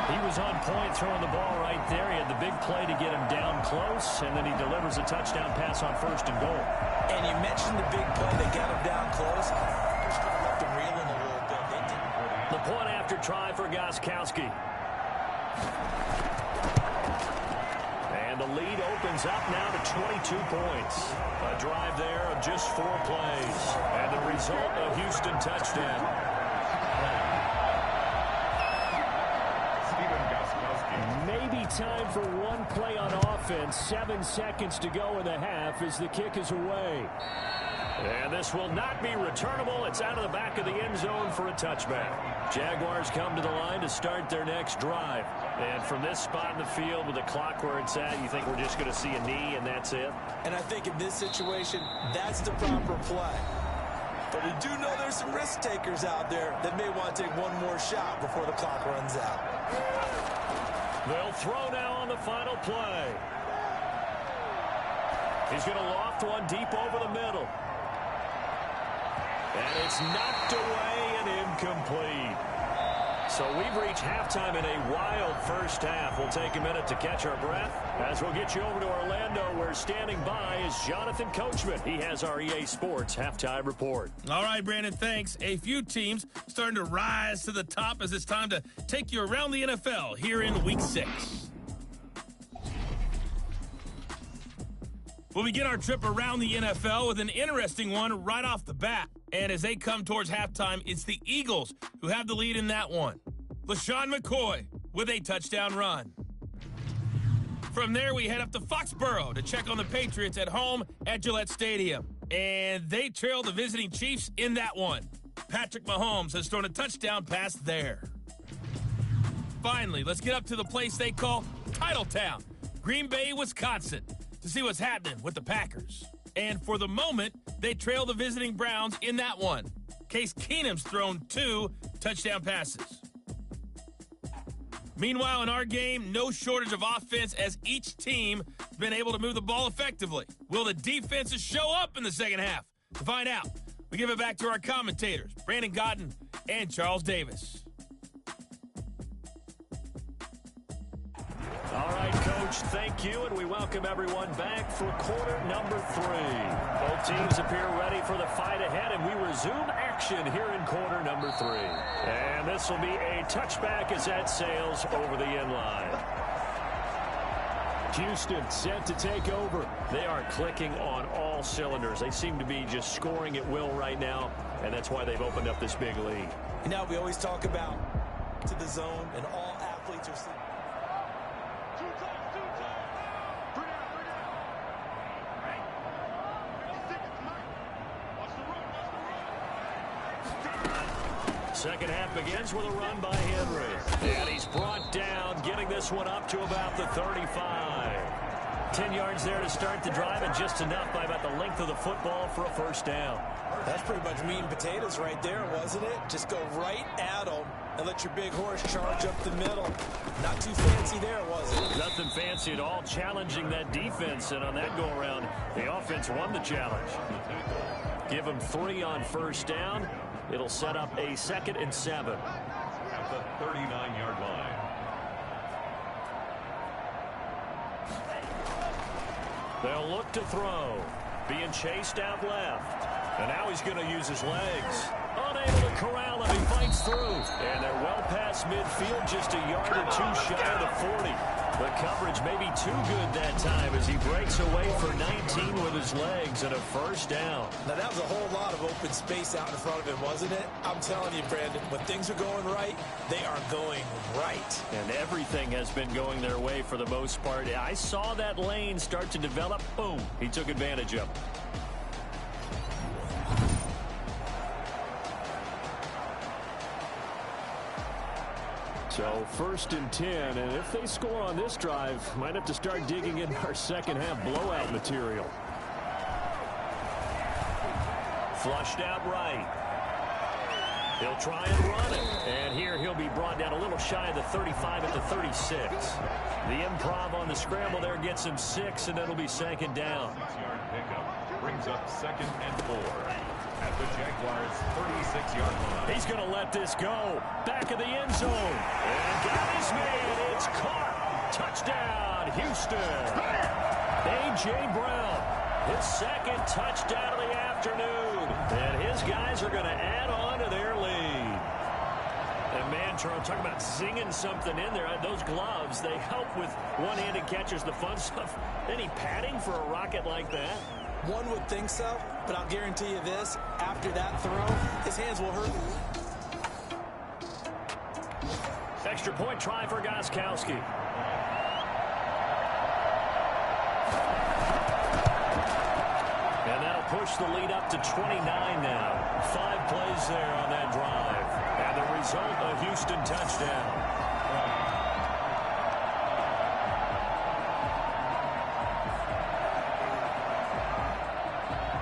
[SPEAKER 2] He was on point throwing the ball right there. He had the big play to get him down close, and then he delivers a touchdown pass on 1st and goal.
[SPEAKER 3] And you mentioned the big play that got him down close. Just left him reeling a little bit.
[SPEAKER 2] The point after try for Gostkowski. And And the lead opens up now to 22 points. A drive there of just 4 plays. And the result, a Houston touchdown.
[SPEAKER 6] Maybe time for one play on offense. 7 seconds to go in the half as the kick is away.
[SPEAKER 2] And this will not be returnable. It's out of the back of the end zone for a touchback. Jaguars come to the line to start their next drive. And from this spot in the field with the clock where it's at, you think we're just going to see a knee and that's it?
[SPEAKER 3] And I think in this situation, that's the proper play. But we do know there's some risk takers out there that may want to take one more shot before the clock runs out.
[SPEAKER 2] They'll throw now on the final play. He's going to loft one deep over the middle. And it's knocked away and incomplete. So we've reached halftime in a wild first half. We'll take a minute to catch our breath as we'll get you over to Orlando, where standing by is Jonathan Coachman. He has our EA Sports halftime report.
[SPEAKER 8] All right, Brandon, thanks. A few teams starting to rise to the top as it's time to take you around the NFL here in Week 6. We'll begin our trip around the NFL with an interesting one right off the bat. And as they come towards halftime, it's the Eagles who have the lead in that one. LaShawn McCoy with a touchdown run. From there, we head up to Foxborough to check on the Patriots at home at Gillette Stadium. And they trail the visiting Chiefs in that one. Patrick Mahomes has thrown a touchdown pass there. Finally, let's get up to the place they call Titletown, Green Bay, Wisconsin, to see what's happening with the Packers. And for the moment, they trail the visiting Browns in that one. Case Keenum's thrown 2 touchdown passes. Meanwhile, in our game, no shortage of offense as each team has been able to move the ball effectively. Will the defenses show up in the second half? To find out, we give it back to our commentators, Brandon Godden and Charles Davis.
[SPEAKER 2] All right, Coach, thank you, and we welcome everyone back for quarter number 3. Both teams appear ready for the fight ahead, and we resume action here in quarter number 3. And this will be a touchback as that sails over the end line.
[SPEAKER 6] Houston set to take over.
[SPEAKER 2] They are clicking on all cylinders. They seem to be just scoring at will right now, and that's why they've opened up this big lead.
[SPEAKER 3] And now we always talk about to the zone, and all athletes are seeing.
[SPEAKER 2] Second half begins with a run by Henry. And he's brought down, getting this one up to about the 35. 10 yards there to start the drive, and just enough by about the length of the football for a first down.
[SPEAKER 3] That's pretty much meat and potatoes right there, wasn't it? Just go right at them and let your big horse charge up the middle. Not too fancy there, was it?
[SPEAKER 2] Nothing fancy at all, challenging that defense. And on that go-around, the offense won the challenge. Give them 3 on first down. It'll set up a 2nd and 7.
[SPEAKER 1] At the 39-yard line.
[SPEAKER 2] They'll look to throw. Being chased out left. And now he's going to use his legs. Unable to corral him. He fights through. And they're well past midfield, just a yard or 2 shy of the 40. The coverage may be too good that time as he breaks away for 19 with his legs and a first down.
[SPEAKER 3] Now, that was a whole lot of open space out in front of him, wasn't it? I'm telling you, Brandon, when things are going right, they are going right.
[SPEAKER 2] And everything has been going their way for the most part. I saw that lane start to develop. Boom. He took advantage of it.
[SPEAKER 6] So 1st and 10, and if they score on this drive, might have to start digging in our second half blowout material.
[SPEAKER 2] Flushed out right. He'll try and run it. And here he'll be brought down a little shy of the 35 at the 36. The improv on the scramble there gets him 6, and it'll be 2nd down.
[SPEAKER 1] 6-yard pickup brings up 2nd and 4. At the Jaguars' 36-yard line.
[SPEAKER 2] He's going to let this go. Back of the end zone. And got his man. It's caught. Touchdown, Houston. A.J. Brown, his 2nd touchdown of the afternoon. And his guys are going to add on to their lead. And, man, And Charles, talk about singing something in there. Those gloves, they help with one-handed catches, the fun stuff. Any padding for a rocket like that?
[SPEAKER 3] One would think so, but I'll guarantee you this. After that throw, his hands will hurt.
[SPEAKER 2] Extra point try for Gostkowski. And that'll push the lead up to 29 now. 5 plays there on that drive. And the result, a Houston touchdown.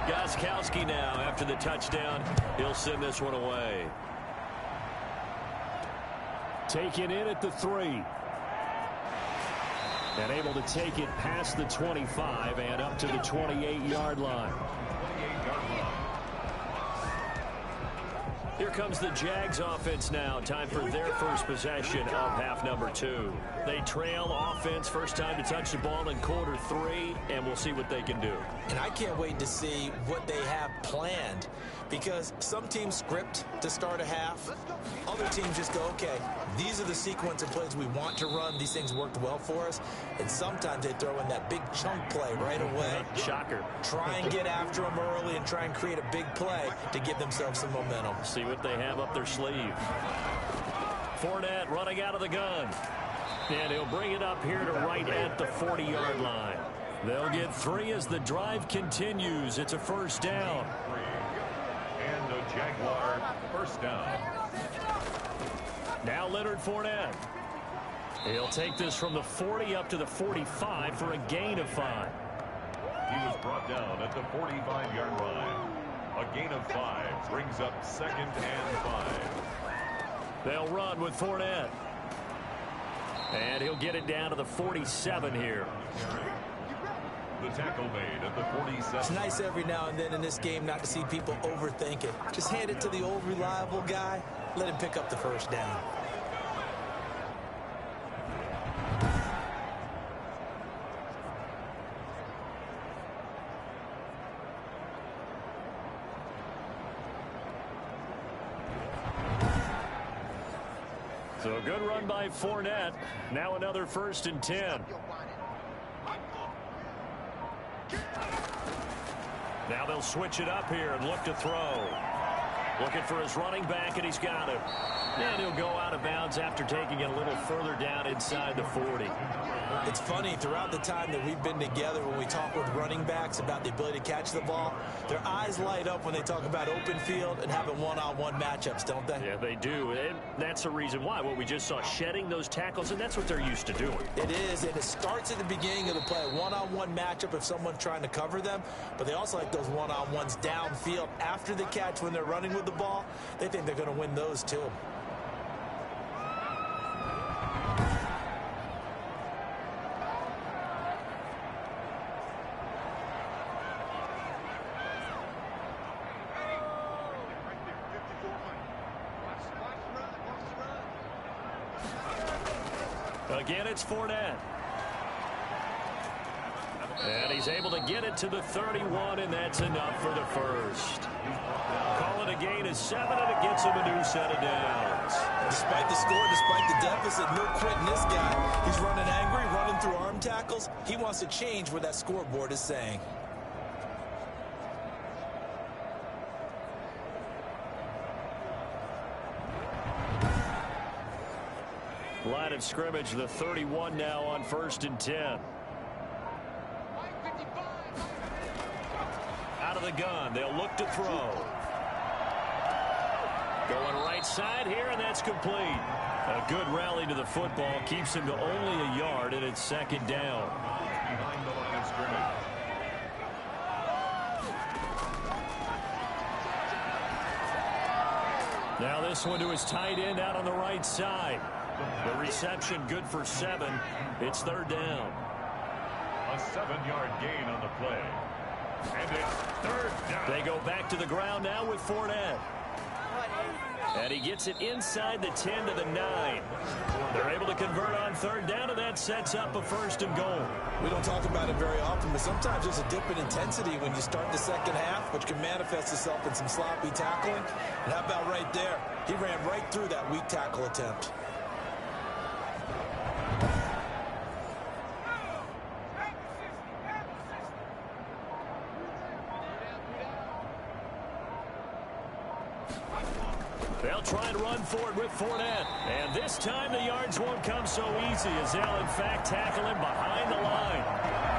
[SPEAKER 2] Gostkowski now, after the touchdown, he'll send this one away.
[SPEAKER 6] Taken in at the 3. And able to take it past the 25 and up to the 28-yard line.
[SPEAKER 2] Here comes the Jags offense now. Time for their first possession of half number 2. They trail offense, first time to touch the ball in quarter 3, and we'll see what they can do.
[SPEAKER 3] And I can't wait to see what they have planned, because some teams script to start a half. Other teams just go, okay, these are the sequence of plays we want to run. These things worked well for us. And sometimes they throw in that big chunk play right away.
[SPEAKER 2] Shocker.
[SPEAKER 3] Try and get after them early and try and create a big play to give themselves some momentum.
[SPEAKER 2] See what they have up their sleeve. Fournette running out of the gun. And he'll bring it up here to right at the 40-yard line. They'll get 3 as the drive continues. It's a first down.
[SPEAKER 1] And a Jaguar first down.
[SPEAKER 2] Now Leonard Fournette. He'll take this from the 40 up to the 45 for a gain of 5.
[SPEAKER 1] He was brought down at the 45-yard line. A gain of 5 brings up 2nd and 5.
[SPEAKER 2] They'll run with Fournette. And he'll get it down to the 47 here.
[SPEAKER 1] The tackle made at the 47.
[SPEAKER 3] It's nice every now and then in this game not to see people overthink it. Just hand it to the old reliable guy. Let him pick up the first down.
[SPEAKER 2] So a good run by Fournette. Now another 1st and 10. Now they'll switch it up here and look to throw. Looking for his running back, and he's got him. And he'll go out of bounds after taking it a little further down inside the 40.
[SPEAKER 3] It's funny, throughout the time that we've been together, when we talk with running backs about the ability to catch the ball, their eyes light up when they talk about open field and having one-on-one matchups, don't they?
[SPEAKER 2] Yeah, they do. And that's the reason why. What we just saw, shedding those tackles, and that's what they're used to doing.
[SPEAKER 3] It is, and it starts at the beginning of the play. One-on-one matchup if someone's trying to cover them, but they also like those one-on-ones downfield after the catch when they're running with the ball. They think they're going to win those too.
[SPEAKER 2] Again, it's Fournette. And he's able to get it to the 31, and that's enough for the first. Call it a gain of 7, and it gets him a new set of downs.
[SPEAKER 3] Despite the score, despite the deficit, no quitting this guy. He's running angry, running through arm tackles. He wants to change what that scoreboard is saying.
[SPEAKER 2] Line of scrimmage, the 31 now on 1st and 10. Out of the gun, they'll look to throw. Going right side here, and that's complete. A good rally to the football, keeps him to only a yard, and it's 2nd down.
[SPEAKER 1] Behind the line of scrimmage.
[SPEAKER 2] Now this one to his tight end out on the right side. The reception good for 7. It's 3rd down.
[SPEAKER 1] A 7-yard gain on the play. And it's 3rd down.
[SPEAKER 2] They go back to the ground now with Fournette.
[SPEAKER 6] And he gets it inside the 10 to the 9. They're able to convert on third down, and that sets up a 1st and goal.
[SPEAKER 3] We don't talk about it very often, but sometimes there's a dip in intensity when you start the second half, which can manifest itself in some sloppy tackling. And how about right there? He ran right through that weak tackle attempt.
[SPEAKER 6] They'll try and run for it with Fournette. And this time the yards won't come so easy as they'll, in fact, tackle him behind the line.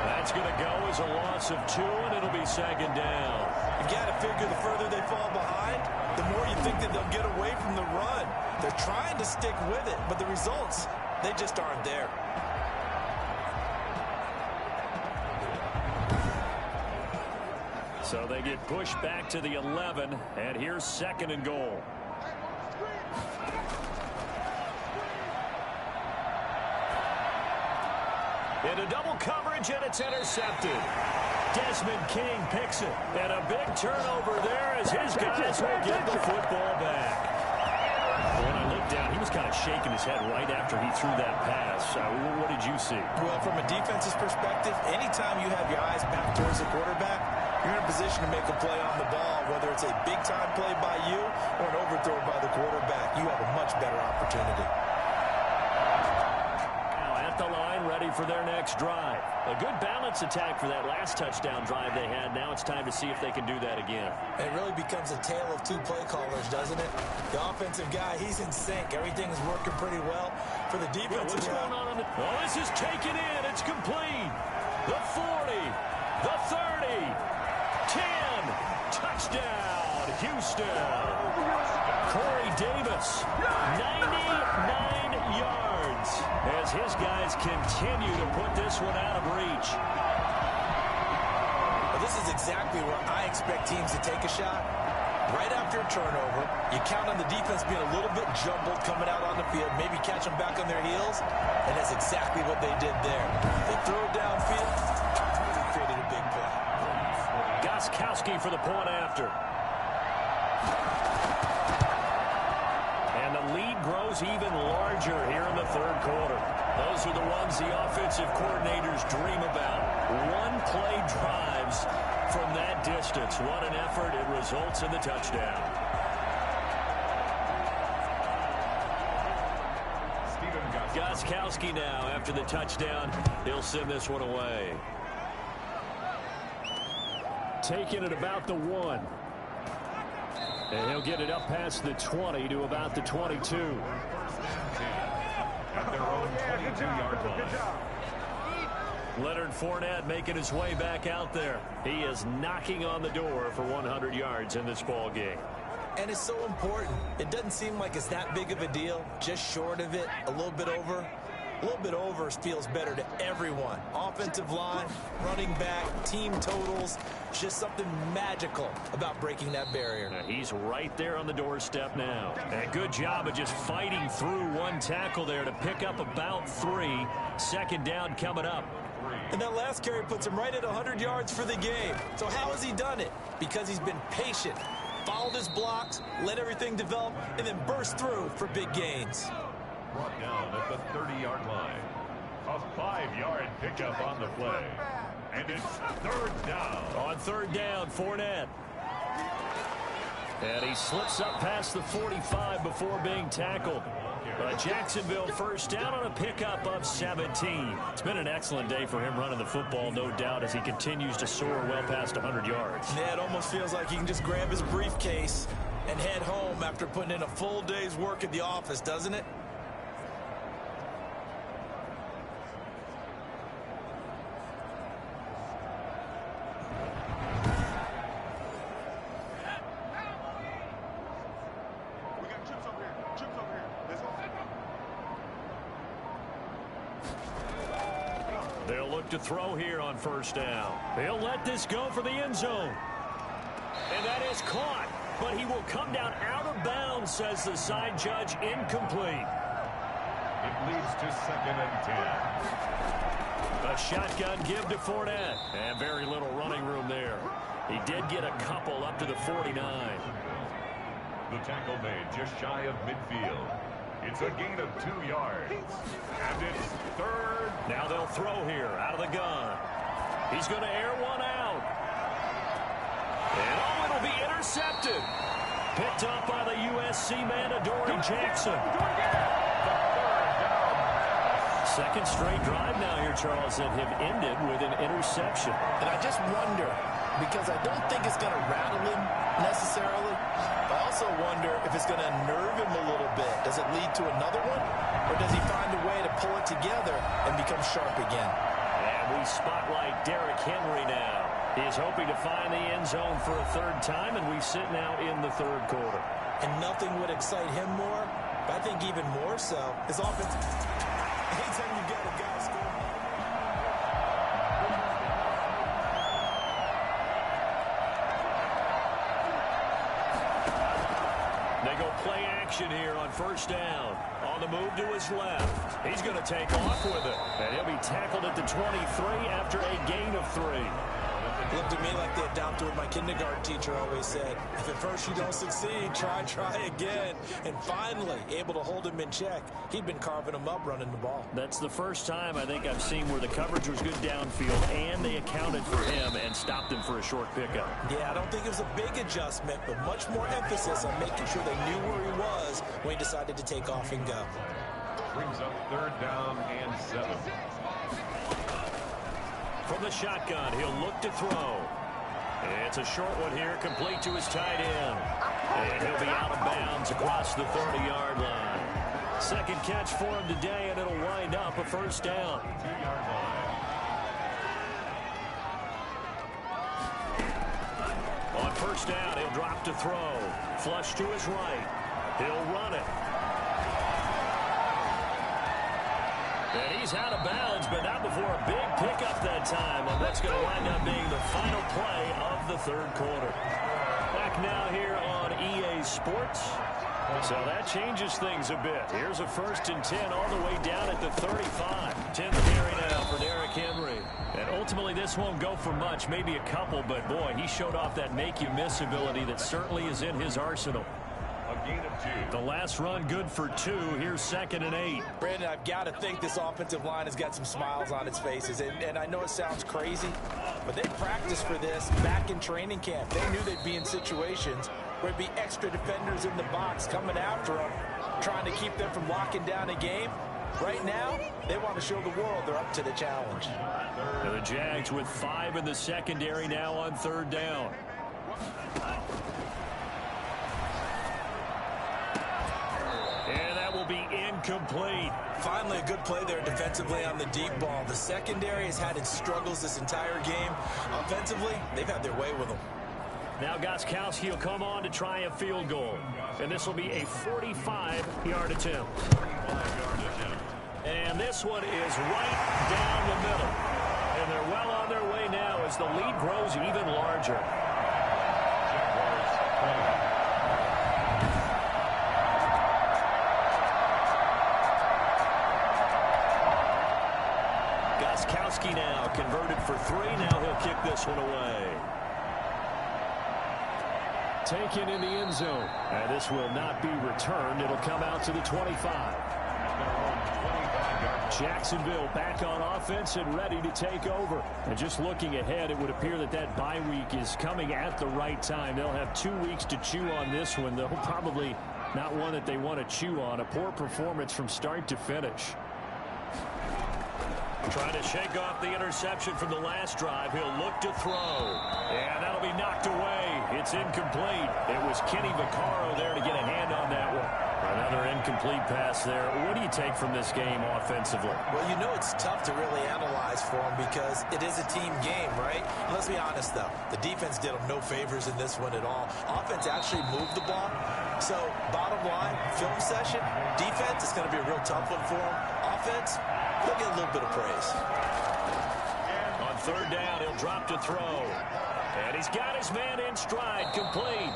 [SPEAKER 6] That's going to go as a loss of 2, and it'll be 2nd down.
[SPEAKER 3] You got to figure the further they fall behind, the more you think that they'll get away from the run. They're trying to stick with it, but the results, they just aren't there.
[SPEAKER 6] So they get pushed back to the 11, and here's 2nd and goal. Into double coverage, and it's intercepted. Desmond King picks it, and a big turnover there as his guys will get the football back. When I looked down, he was kind of shaking his head right after he threw that pass. What did you see?
[SPEAKER 3] Well, from a defense's perspective, anytime you have your eyes back towards the quarterback, you're in a position to make a play on the ball, whether it's a big-time play by you or an overthrow by the quarterback. You have a much better opportunity.
[SPEAKER 6] Now at the line, ready for their next drive. A good balance attack for that last touchdown drive they had. Now it's time to see if they can do that again.
[SPEAKER 3] It really becomes a tale of 2 play callers, doesn't it? The offensive guy, he's in sync. Everything's working pretty well. For the defensive guy.
[SPEAKER 6] What's going on? Oh, this is taken in. It's complete. The 40, the 30, 10. Touchdown, Houston. Corey Davis, 99 yards as his guys continue to put this one out of reach.
[SPEAKER 3] Well, this is exactly where I expect teams to take a shot. Right after a turnover, you count on the defense being a little bit jumbled coming out on the field, maybe catch them back on their heels, and that's exactly what they did there. They threw it downfield, they created a big play.
[SPEAKER 6] Gostkowski for the point after. And the lead grows even larger here in the 3rd quarter. Those are the ones the offensive coordinators dream about. One-play drives from that distance. What an effort. It results in the touchdown. Gostkowski now after the touchdown. He'll send this one away. Taking it about the 1. And he'll get it up past the 20 to about the 22.
[SPEAKER 1] At their own 22-yard line.
[SPEAKER 6] Leonard Fournette making his way back out there. He is knocking on the door for 100 yards in this ball game.
[SPEAKER 3] And it's so important. It doesn't seem like it's that big of a deal. Just short of it, a little bit over. A little bit over feels better to everyone. Offensive line, running back, team totals. Just something magical about breaking that barrier.
[SPEAKER 6] Now he's right there on the doorstep now. And a good job of just fighting through one tackle there to pick up about 3. 2nd down coming up.
[SPEAKER 3] And that last carry puts him right at 100 yards for the game. So how has he done it? Because he's been patient, followed his blocks, let everything develop, and then burst through for big gains.
[SPEAKER 1] Brought down at the 30-yard line. A 5-yard pickup on the play. And it's 3rd down.
[SPEAKER 6] On 3rd down, Fournette. And he slips up past the 45 before being tackled. Jacksonville 1st down on a pickup of 17. It's been an excellent day for him running the football, no doubt, as he continues to soar well past 100 yards.
[SPEAKER 3] Yeah, it almost feels like he can just grab his briefcase and head home after putting in a full day's work at the office, doesn't it?
[SPEAKER 6] They'll look to throw here on 1st down. They'll let this go for the end zone. And that is caught. But he will come down out of bounds, says the side judge. Incomplete.
[SPEAKER 1] It leads to 2nd and 10.
[SPEAKER 6] A shotgun give to Fournette. And very little running room there. He did get a couple up to the 49.
[SPEAKER 1] The tackle made just shy of midfield. It's a gain of 2 yards. And it's third.
[SPEAKER 2] Now they'll throw here out of the gun. He's going to air one out. And oh, it'll be intercepted. Picked up by the USC man, Adoree Jackson. Second straight drive now here, Charles, that have ended with an interception.
[SPEAKER 3] And I just wonder, because I don't think it's going to rattle him necessarily, but I also wonder if it's going to unnerve him a little bit. Does it lead to another one? Or does he find a way to pull it together and become sharp again?
[SPEAKER 2] And we spotlight Derrick Henry now. He's hoping to find the end zone for a third time, and we sit now in the third quarter.
[SPEAKER 3] And nothing would excite him more, but I think even more so, his offense. Anytime you got a guy scoring.
[SPEAKER 2] They go play action here on first down. On the move to his left. He's going to take off with it. And he'll be tackled at the 23 after a gain of 3.
[SPEAKER 3] It looked to me like the adopter with my kindergarten teacher always said, if at first you don't succeed, try again. And finally, able to hold him in check. He'd been carving him up running the ball.
[SPEAKER 2] That's the first time I think I've seen where the coverage was good downfield and they accounted for him and stopped him for a short pickup.
[SPEAKER 3] Yeah, I don't think it was a big adjustment, but much more emphasis on making sure they knew where he was when he decided to take off and go.
[SPEAKER 1] Brings up third down and 7.
[SPEAKER 2] From the shotgun, he'll look to throw. It's a short one here, complete to his tight end. And he'll be out of bounds across the 30-yard line. Second catch for him today, and it'll wind up a first down.
[SPEAKER 1] 2-yard line.
[SPEAKER 2] On first down, he'll drop to throw. Flush to his right. He'll run it. And he's out of bounds, but not before a big pickup that time. And that's going to wind up being the final play of the third quarter. Back now here on EA Sports. So that changes things a bit. Here's a 1st and 10 all the way down at the 35. 10th carry now for Derrick Henry. And ultimately this won't go for much, maybe a couple, but boy, he showed off that make-you-miss ability that certainly is in his arsenal.
[SPEAKER 1] A gain of 2.
[SPEAKER 2] The last run good for 2. Here's 2nd and 8.
[SPEAKER 3] Brandon, I've got to think this offensive line has got some smiles on its faces. And I know it sounds crazy, but they practiced for this back in training camp. They knew they'd be in situations where it'd be extra defenders in the box coming after them, trying to keep them from locking down a game. Right now, they want to show the world they're up to the challenge.
[SPEAKER 2] And the Jags with 5 in the secondary now on third down. And that will be incomplete.
[SPEAKER 3] Finally, a good play there defensively on the deep ball. The secondary has had its struggles this entire game. Offensively, they've had their way with them.
[SPEAKER 2] Now Gostkowski will come on to try a field goal. And this will be a 45-yard attempt. And this one is right down the middle. And they're well on their way now as the lead grows even larger. Gostkowski now converted for 3. Now he'll kick this one away. Taken in the end zone. And this will not be returned. It'll come out to the 25. Jacksonville back on offense and ready to take over. And just looking ahead, it would appear that that bye week is coming at the right time. They'll have 2 weeks to chew on this one, though probably not one that they want to chew on. A poor performance from start to finish. Trying to shake off the interception from the last drive. He'll look to throw. And that'll be knocked away. It's incomplete. It was Kenny Vaccaro there to get a hand on that one. Another incomplete pass there. What do you take from this game offensively?
[SPEAKER 3] Well, you know it's tough to really analyze for them because it is a team game, right? And let's be honest, though. The defense did them no favors in this one at all. Offense actually moved the ball. So, bottom line, film session, defense is going to be a real tough one for them. Offense, they'll get a little bit of praise.
[SPEAKER 2] On third down, he'll drop to throw. And he's got his man in stride, complete.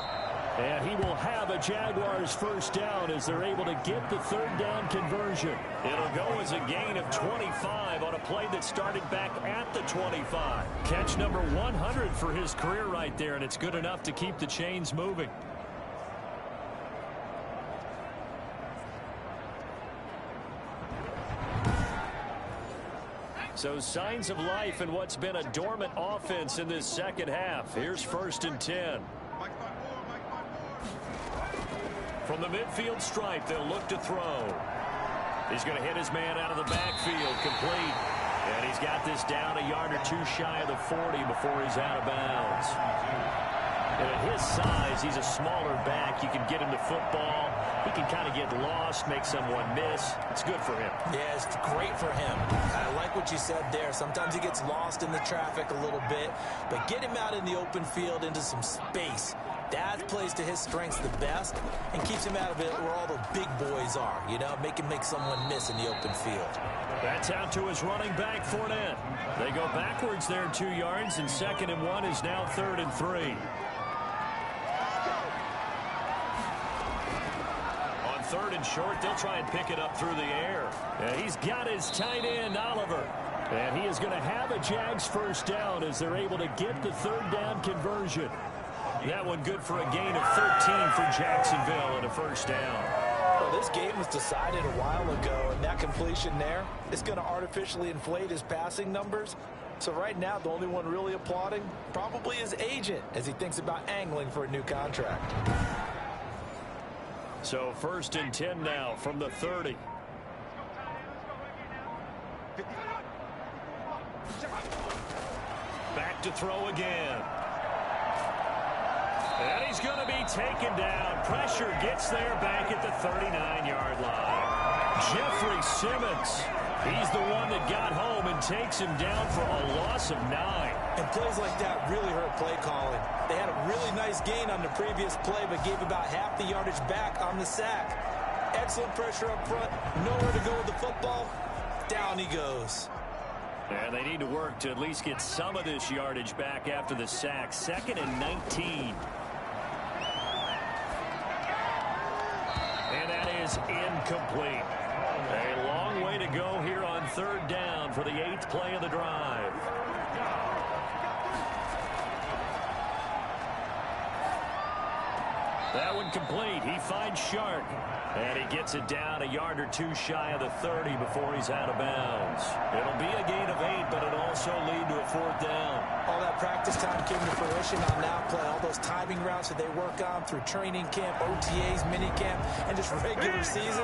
[SPEAKER 2] And he will have a Jaguars first down as they're able to get the third down conversion. It'll go as a gain of 25 on a play that started back at the 25. Catch number 100 for his career right there, and it's good enough to keep the chains moving.
[SPEAKER 6] So signs of life in what's been a dormant offense in this second half. Here's 1st and 10. From the midfield stripe, they'll look to throw. He's going to hit his man out of the backfield, complete. And he's got this down a yard or two shy of the 40 before he's out of bounds. And at his size, he's a smaller back. You can get him to football. He can kind of get lost, make someone miss. It's good for him.
[SPEAKER 3] Yeah, it's great for him. I like what you said there. Sometimes he gets lost in the traffic a little bit, but get him out in the open field into some space. That plays to his strengths the best and keeps him out of it where all the big boys are, you know, make him make someone miss in the open field.
[SPEAKER 6] That's out to his running back, Fournette. They go backwards there 2 yards, and 2nd and 1 is now 3rd and 3. On 3rd and short, they'll try and pick it up through the air. And he's got his tight end, Oliver. And he is going to have a Jags first down as they're able to get the 3rd down conversion. That one good for a gain of 13 for Jacksonville and a first down.
[SPEAKER 3] Well, this game was decided a while ago, and that completion there is going to artificially inflate his passing numbers. So right now, the only one really applauding probably his agent as he thinks about angling for a new contract.
[SPEAKER 6] So 1st and 10 now from the 30. Back to throw again. And he's going to be taken down. Pressure gets there back at the 39-yard line. Jeffrey Simmons, he's the one that got home and takes him down for a loss of 9.
[SPEAKER 3] And plays like that really hurt play calling. They had a really nice gain on the previous play, but gave about half the yardage back on the sack. Excellent pressure up front. Nowhere to go with the football. Down he goes.
[SPEAKER 6] And they need to work to at least get some of this yardage back after the sack. 2nd and 19. And that is incomplete. A long way to go here on 3rd down for the 8th play of the drive. That one complete. He finds Shark. And he gets it down a yard or two shy of the 30 before he's out of bounds. It'll be a gain of 8, but it'll also lead to a 4th down.
[SPEAKER 3] All that practice time came to fruition on that play. All those timing routes that they work on through training camp, OTAs, minicamp, and just regular season,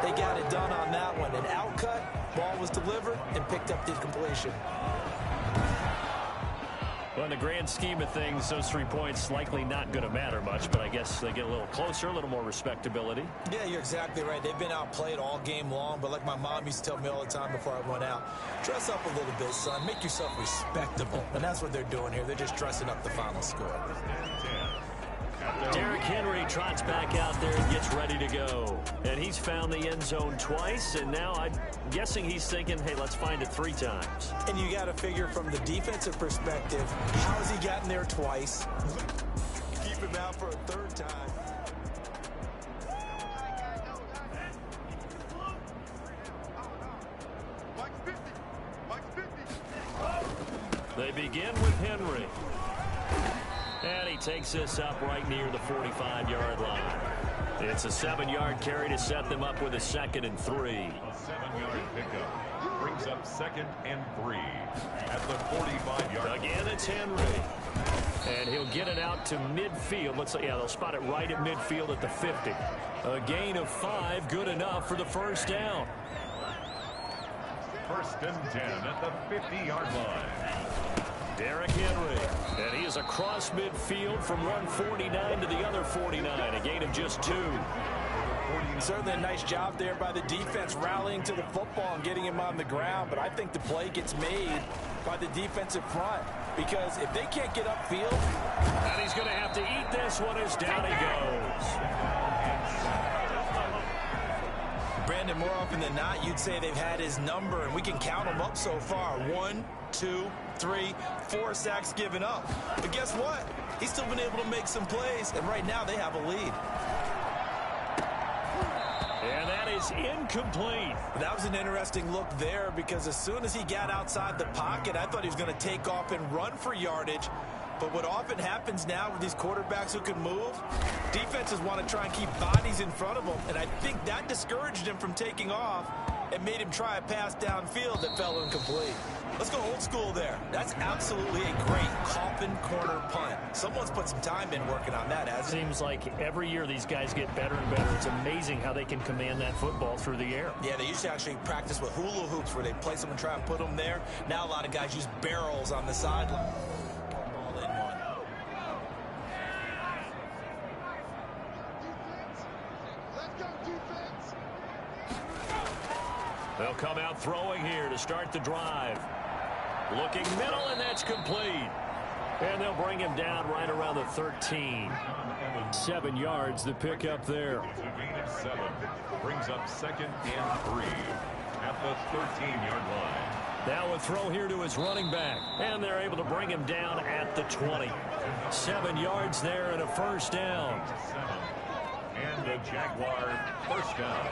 [SPEAKER 3] they got it done on that one. An outcut, ball was delivered, and picked up the completion.
[SPEAKER 6] Well, in the grand scheme of things, those 3 points likely not going to matter much, but I guess they get a little closer, a little more respectability.
[SPEAKER 3] Yeah, you're exactly right. They've been outplayed all game long, but like my mom used to tell me all the time before I went out, dress up a little bit, son. Make yourself respectable. And that's what they're doing here. They're just dressing up the final score.
[SPEAKER 6] Derrick Henry trots back out there and gets ready to go. And he's found the end zone twice, and now I'm guessing he's thinking, hey, let's find it 3 times.
[SPEAKER 3] And you got to figure from the defensive perspective, how has he gotten there twice? Keep him out for a 3rd time.
[SPEAKER 6] They begin with Henry. And he takes this up right near the 45-yard line. It's a 7-yard carry to set them up with a 2nd and 3.
[SPEAKER 1] A 7-yard pickup brings up 2nd and 3 at the 45-yard.
[SPEAKER 6] Again, it's Henry. And he'll get it out to midfield. They'll spot it right at midfield at the 50. A gain of 5, good enough for the first down.
[SPEAKER 1] 1st and 10 at the 50-yard line.
[SPEAKER 6] Derrick Henry, and he is across midfield from one 49 to the other 49, a gain of just 2.
[SPEAKER 3] Certainly a nice job there by the defense rallying to the football and getting him on the ground, but I think the play gets made by the defensive front because if they can't get upfield...
[SPEAKER 6] And he's going to have to eat this one as down he goes.
[SPEAKER 3] Brandon, more often than not, you'd say they've had his number, and we can count them up so far. 1, 2, 3, 4 sacks given up. But guess what? He's still been able to make some plays, and right now they have a lead.
[SPEAKER 6] And that is incomplete.
[SPEAKER 3] That was an interesting look there because as soon as he got outside the pocket, I thought he was going to take off and run for yardage. But what often happens now with these quarterbacks who can move, defenses want to try and keep bodies in front of them, and I think that discouraged him from taking off. and made him try a pass downfield that fell incomplete. Let's go old school there. That's absolutely a great coffin corner punt. Someone's put some time in working on that, hasn't it?
[SPEAKER 2] Seems like every year these guys get better and better. It's amazing how they can command that football through the air.
[SPEAKER 3] Yeah, they used to actually practice with hula hoops where they place them and try and put them there. Now a lot of guys use barrels on the sideline. Ball in one.
[SPEAKER 2] They'll come out throwing here to start the drive. Looking middle, and that's complete. And they'll bring him down right around the 13. 7 yards the pick up there.
[SPEAKER 1] It's a gain of 7. Brings up 2nd and 3 at the 13-yard line.
[SPEAKER 2] Now a throw here to his running back. And they're able to bring him down at the 20. 7 yards there and a first down.
[SPEAKER 1] And the Jaguar first down.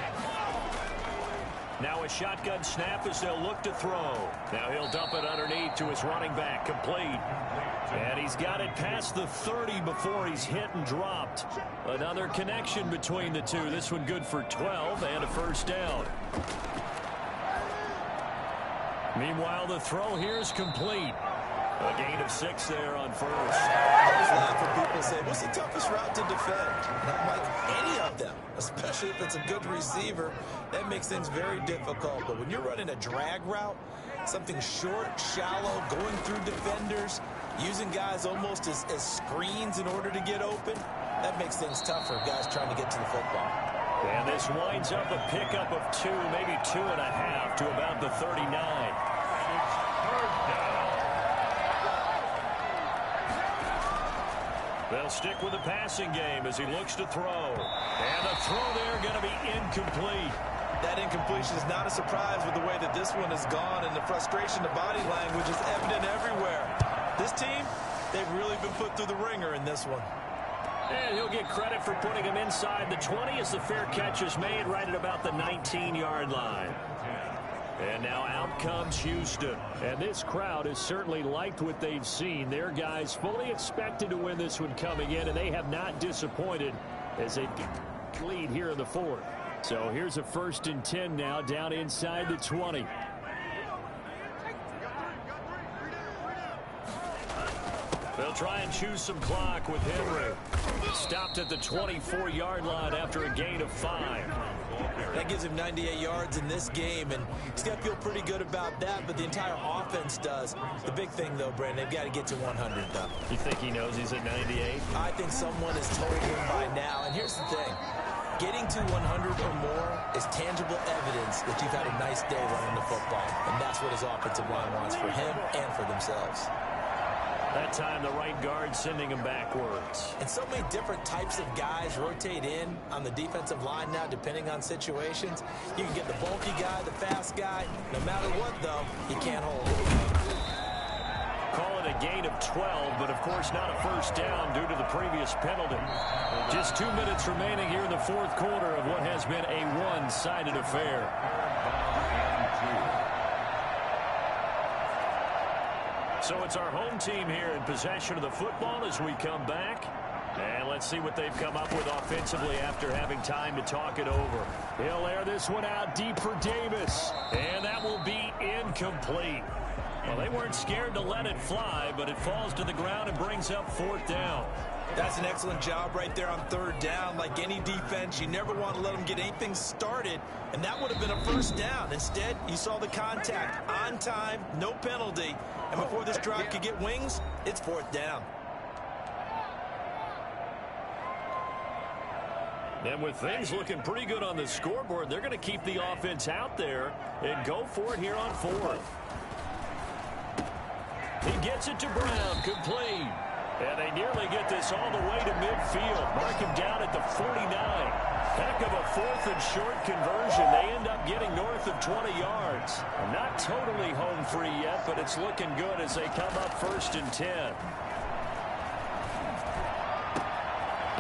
[SPEAKER 2] Now a shotgun snap as they'll look to throw. Now he'll dump it underneath to his running back. Complete. And he's got it past the 30 before he's hit and dropped. Another connection between the two. This one good for 12 and a first down. Meanwhile, the throw here is complete. A gain of 6 there on first.
[SPEAKER 3] I always laugh when people say, what's the toughest route to defend? And I'm like, any of them, especially if it's a good receiver. That makes things very difficult. But when you're running a drag route, something short, shallow, going through defenders, using guys almost as screens in order to get open, that makes things tougher, guys trying to get to the football.
[SPEAKER 2] And this winds up a pickup of 2, maybe 2.5 to about the 39. They'll stick with the passing game as he looks to throw. And the throw there going to be incomplete.
[SPEAKER 3] That incompletion is not a surprise with the way that this one has gone, and the frustration, the body language is evident everywhere. This team, they've really been put through the ringer in this one.
[SPEAKER 2] And he'll get credit for putting him inside the 20 as the fair catch is made right at about the 19-yard line. And now out comes Houston. And this crowd has certainly liked what they've seen. Their guys fully expected to win this one coming in, and they have not disappointed as they lead here in the 4th. So here's a 1st and 10 now down inside the 20. They'll try and choose some clock with Henry. Stopped at the 24-yard line after a gain of 5.
[SPEAKER 3] That gives him 98 yards in this game, and he's got to feel pretty good about that, but the entire offense does. The big thing, though, Brandon, they've got to get to 100, though.
[SPEAKER 2] You think he knows he's at 98?
[SPEAKER 3] I think someone has told him by now, and here's the thing. Getting to 100 or more is tangible evidence that you've had a nice day running the football, and that's what his offensive line wants for him and for themselves.
[SPEAKER 2] That time, the right guard sending him backwards.
[SPEAKER 3] And so many different types of guys rotate in on the defensive line now, depending on situations. You can get the bulky guy, the fast guy. No matter what, though, you can't hold it.
[SPEAKER 2] Call it a gain of 12, but of course not a first down due to the previous penalty. Just 2 minutes remaining here in the 4th quarter of what has been a one-sided affair. So it's our home team here in possession of the football as we come back. And let's see what they've come up with offensively after having time to talk it over. He'll air this one out deep for Davis. And that will be incomplete. Well, they weren't scared to let it fly, but it falls to the ground and brings up 4th down.
[SPEAKER 3] That's an excellent job right there on 3rd down. Like any defense, you never want to let them get anything started, and that would have been a first down. Instead, you saw the contact on time, no penalty, and before this drive could get wings, it's 4th down.
[SPEAKER 2] And with things looking pretty good on the scoreboard, they're going to keep the offense out there and go for it here on 4th. He gets it to Brown, complete. And they nearly get this all the way to midfield. Mark him down at the 49. Heck of a 4th and short conversion. They end up getting north of 20 yards. Not totally home free yet, but it's looking good as they come up 1st and 10.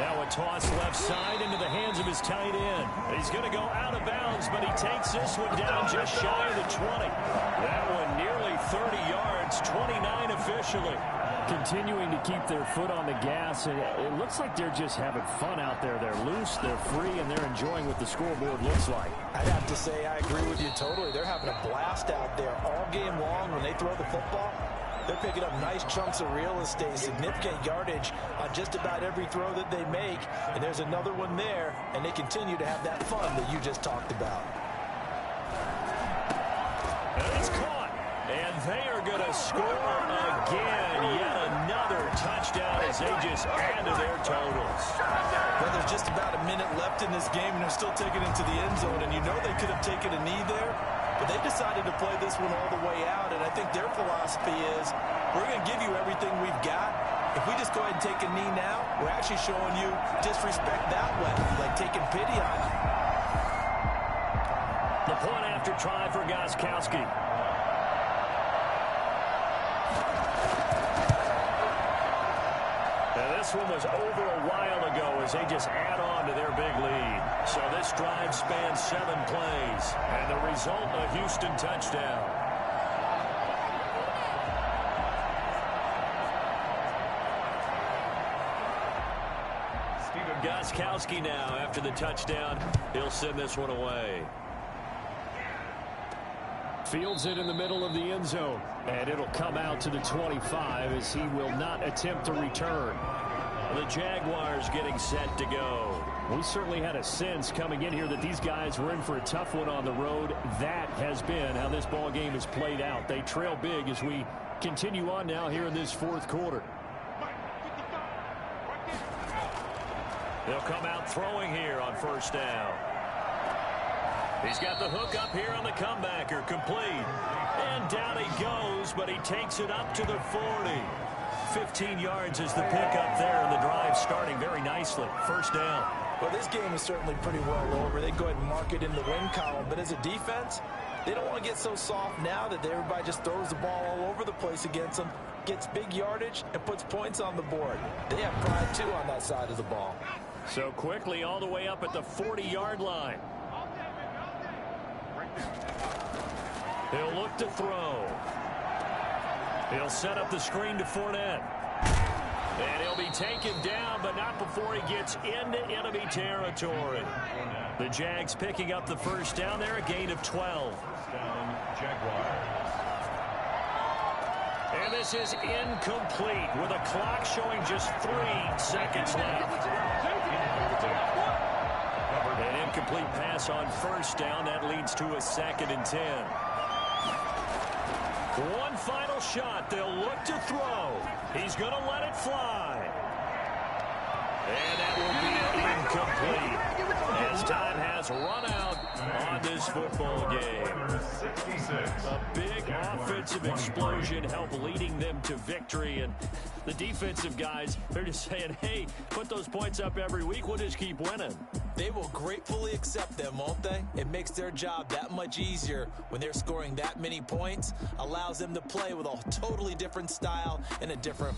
[SPEAKER 2] Now a toss left side into the hands of his tight end. He's going to go out of bounds, but he takes this one down just shy of the 20. That one nearly 30 yards, 29 officially.
[SPEAKER 6] continuing to keep their foot on the gas, and it looks like they're just having fun out there. They're loose, they're free, and they're enjoying what the scoreboard looks like.
[SPEAKER 3] I'd have to say I agree with you totally. They're having a blast out there all game long. When they throw the football, they're picking up nice chunks of real estate, significant yardage on just about every throw that they make. And there's another one there, and they continue to have that fun that you just talked about.
[SPEAKER 2] And it's caught. And they are going to score again. Yet another touchdown as they just add to their totals.
[SPEAKER 7] Well, there's just about a minute left in this game, and they're still taking it to the end zone. And you know they could have taken a knee there, but they decided to play this one all the way out. And I think their philosophy is, we're going to give you everything we've got. If we just go ahead and take a knee now, we're actually showing you disrespect that way, like taking pity on you.
[SPEAKER 2] The point after try for Gostkowski. This one was over a while ago as they just add on to their big lead. So this drive spans 7 plays. And the result, a Houston touchdown. Gostkowski now after the touchdown. He'll send this one away.
[SPEAKER 6] Fields it in the middle of the end zone. And it'll come out to the 25 as he will not attempt to return.
[SPEAKER 2] The Jaguars getting set to go.
[SPEAKER 6] We certainly had a sense coming in here that these guys were in for a tough one on the road. That has been how this ball game has played out. They trail big as we continue on now here in this fourth quarter.
[SPEAKER 2] They'll come out throwing here on first down. He's got the hook up here on the comebacker, complete. And down he goes, but he takes it up to the 40. 15 yards is the pickup there, and the drive starting very nicely. First down.
[SPEAKER 3] Well, this game is certainly pretty well over. They go ahead and mark it in the win column. But as a defense, they don't want to get so soft now that everybody just throws the ball all over the place against them, gets big yardage, and puts points on the board. They have pride, too, on that side of the ball.
[SPEAKER 2] So quickly all the way up at the 40-yard line. He'll look to throw. He'll set up the screen to Fournette. And he'll be taken down, but not before he gets into enemy territory. The Jags picking up the first down there, a gain of 12.
[SPEAKER 1] Down, Jaguars.
[SPEAKER 2] And this is incomplete with a clock showing just 3 seconds left. An incomplete pass on first down. That leads to a 2nd and 10. One final shot. They'll look to throw. He's going to let it fly. And that will be incomplete as time has run out on this football game.
[SPEAKER 1] 66.
[SPEAKER 2] A big offensive explosion helped leading them to victory. And the defensive guys, they're just saying, hey, put those points up every week. We'll just keep winning.
[SPEAKER 3] They will gratefully accept them, won't they? It makes their job that much easier when they're scoring that many points. Allows them to play with a totally different style and a different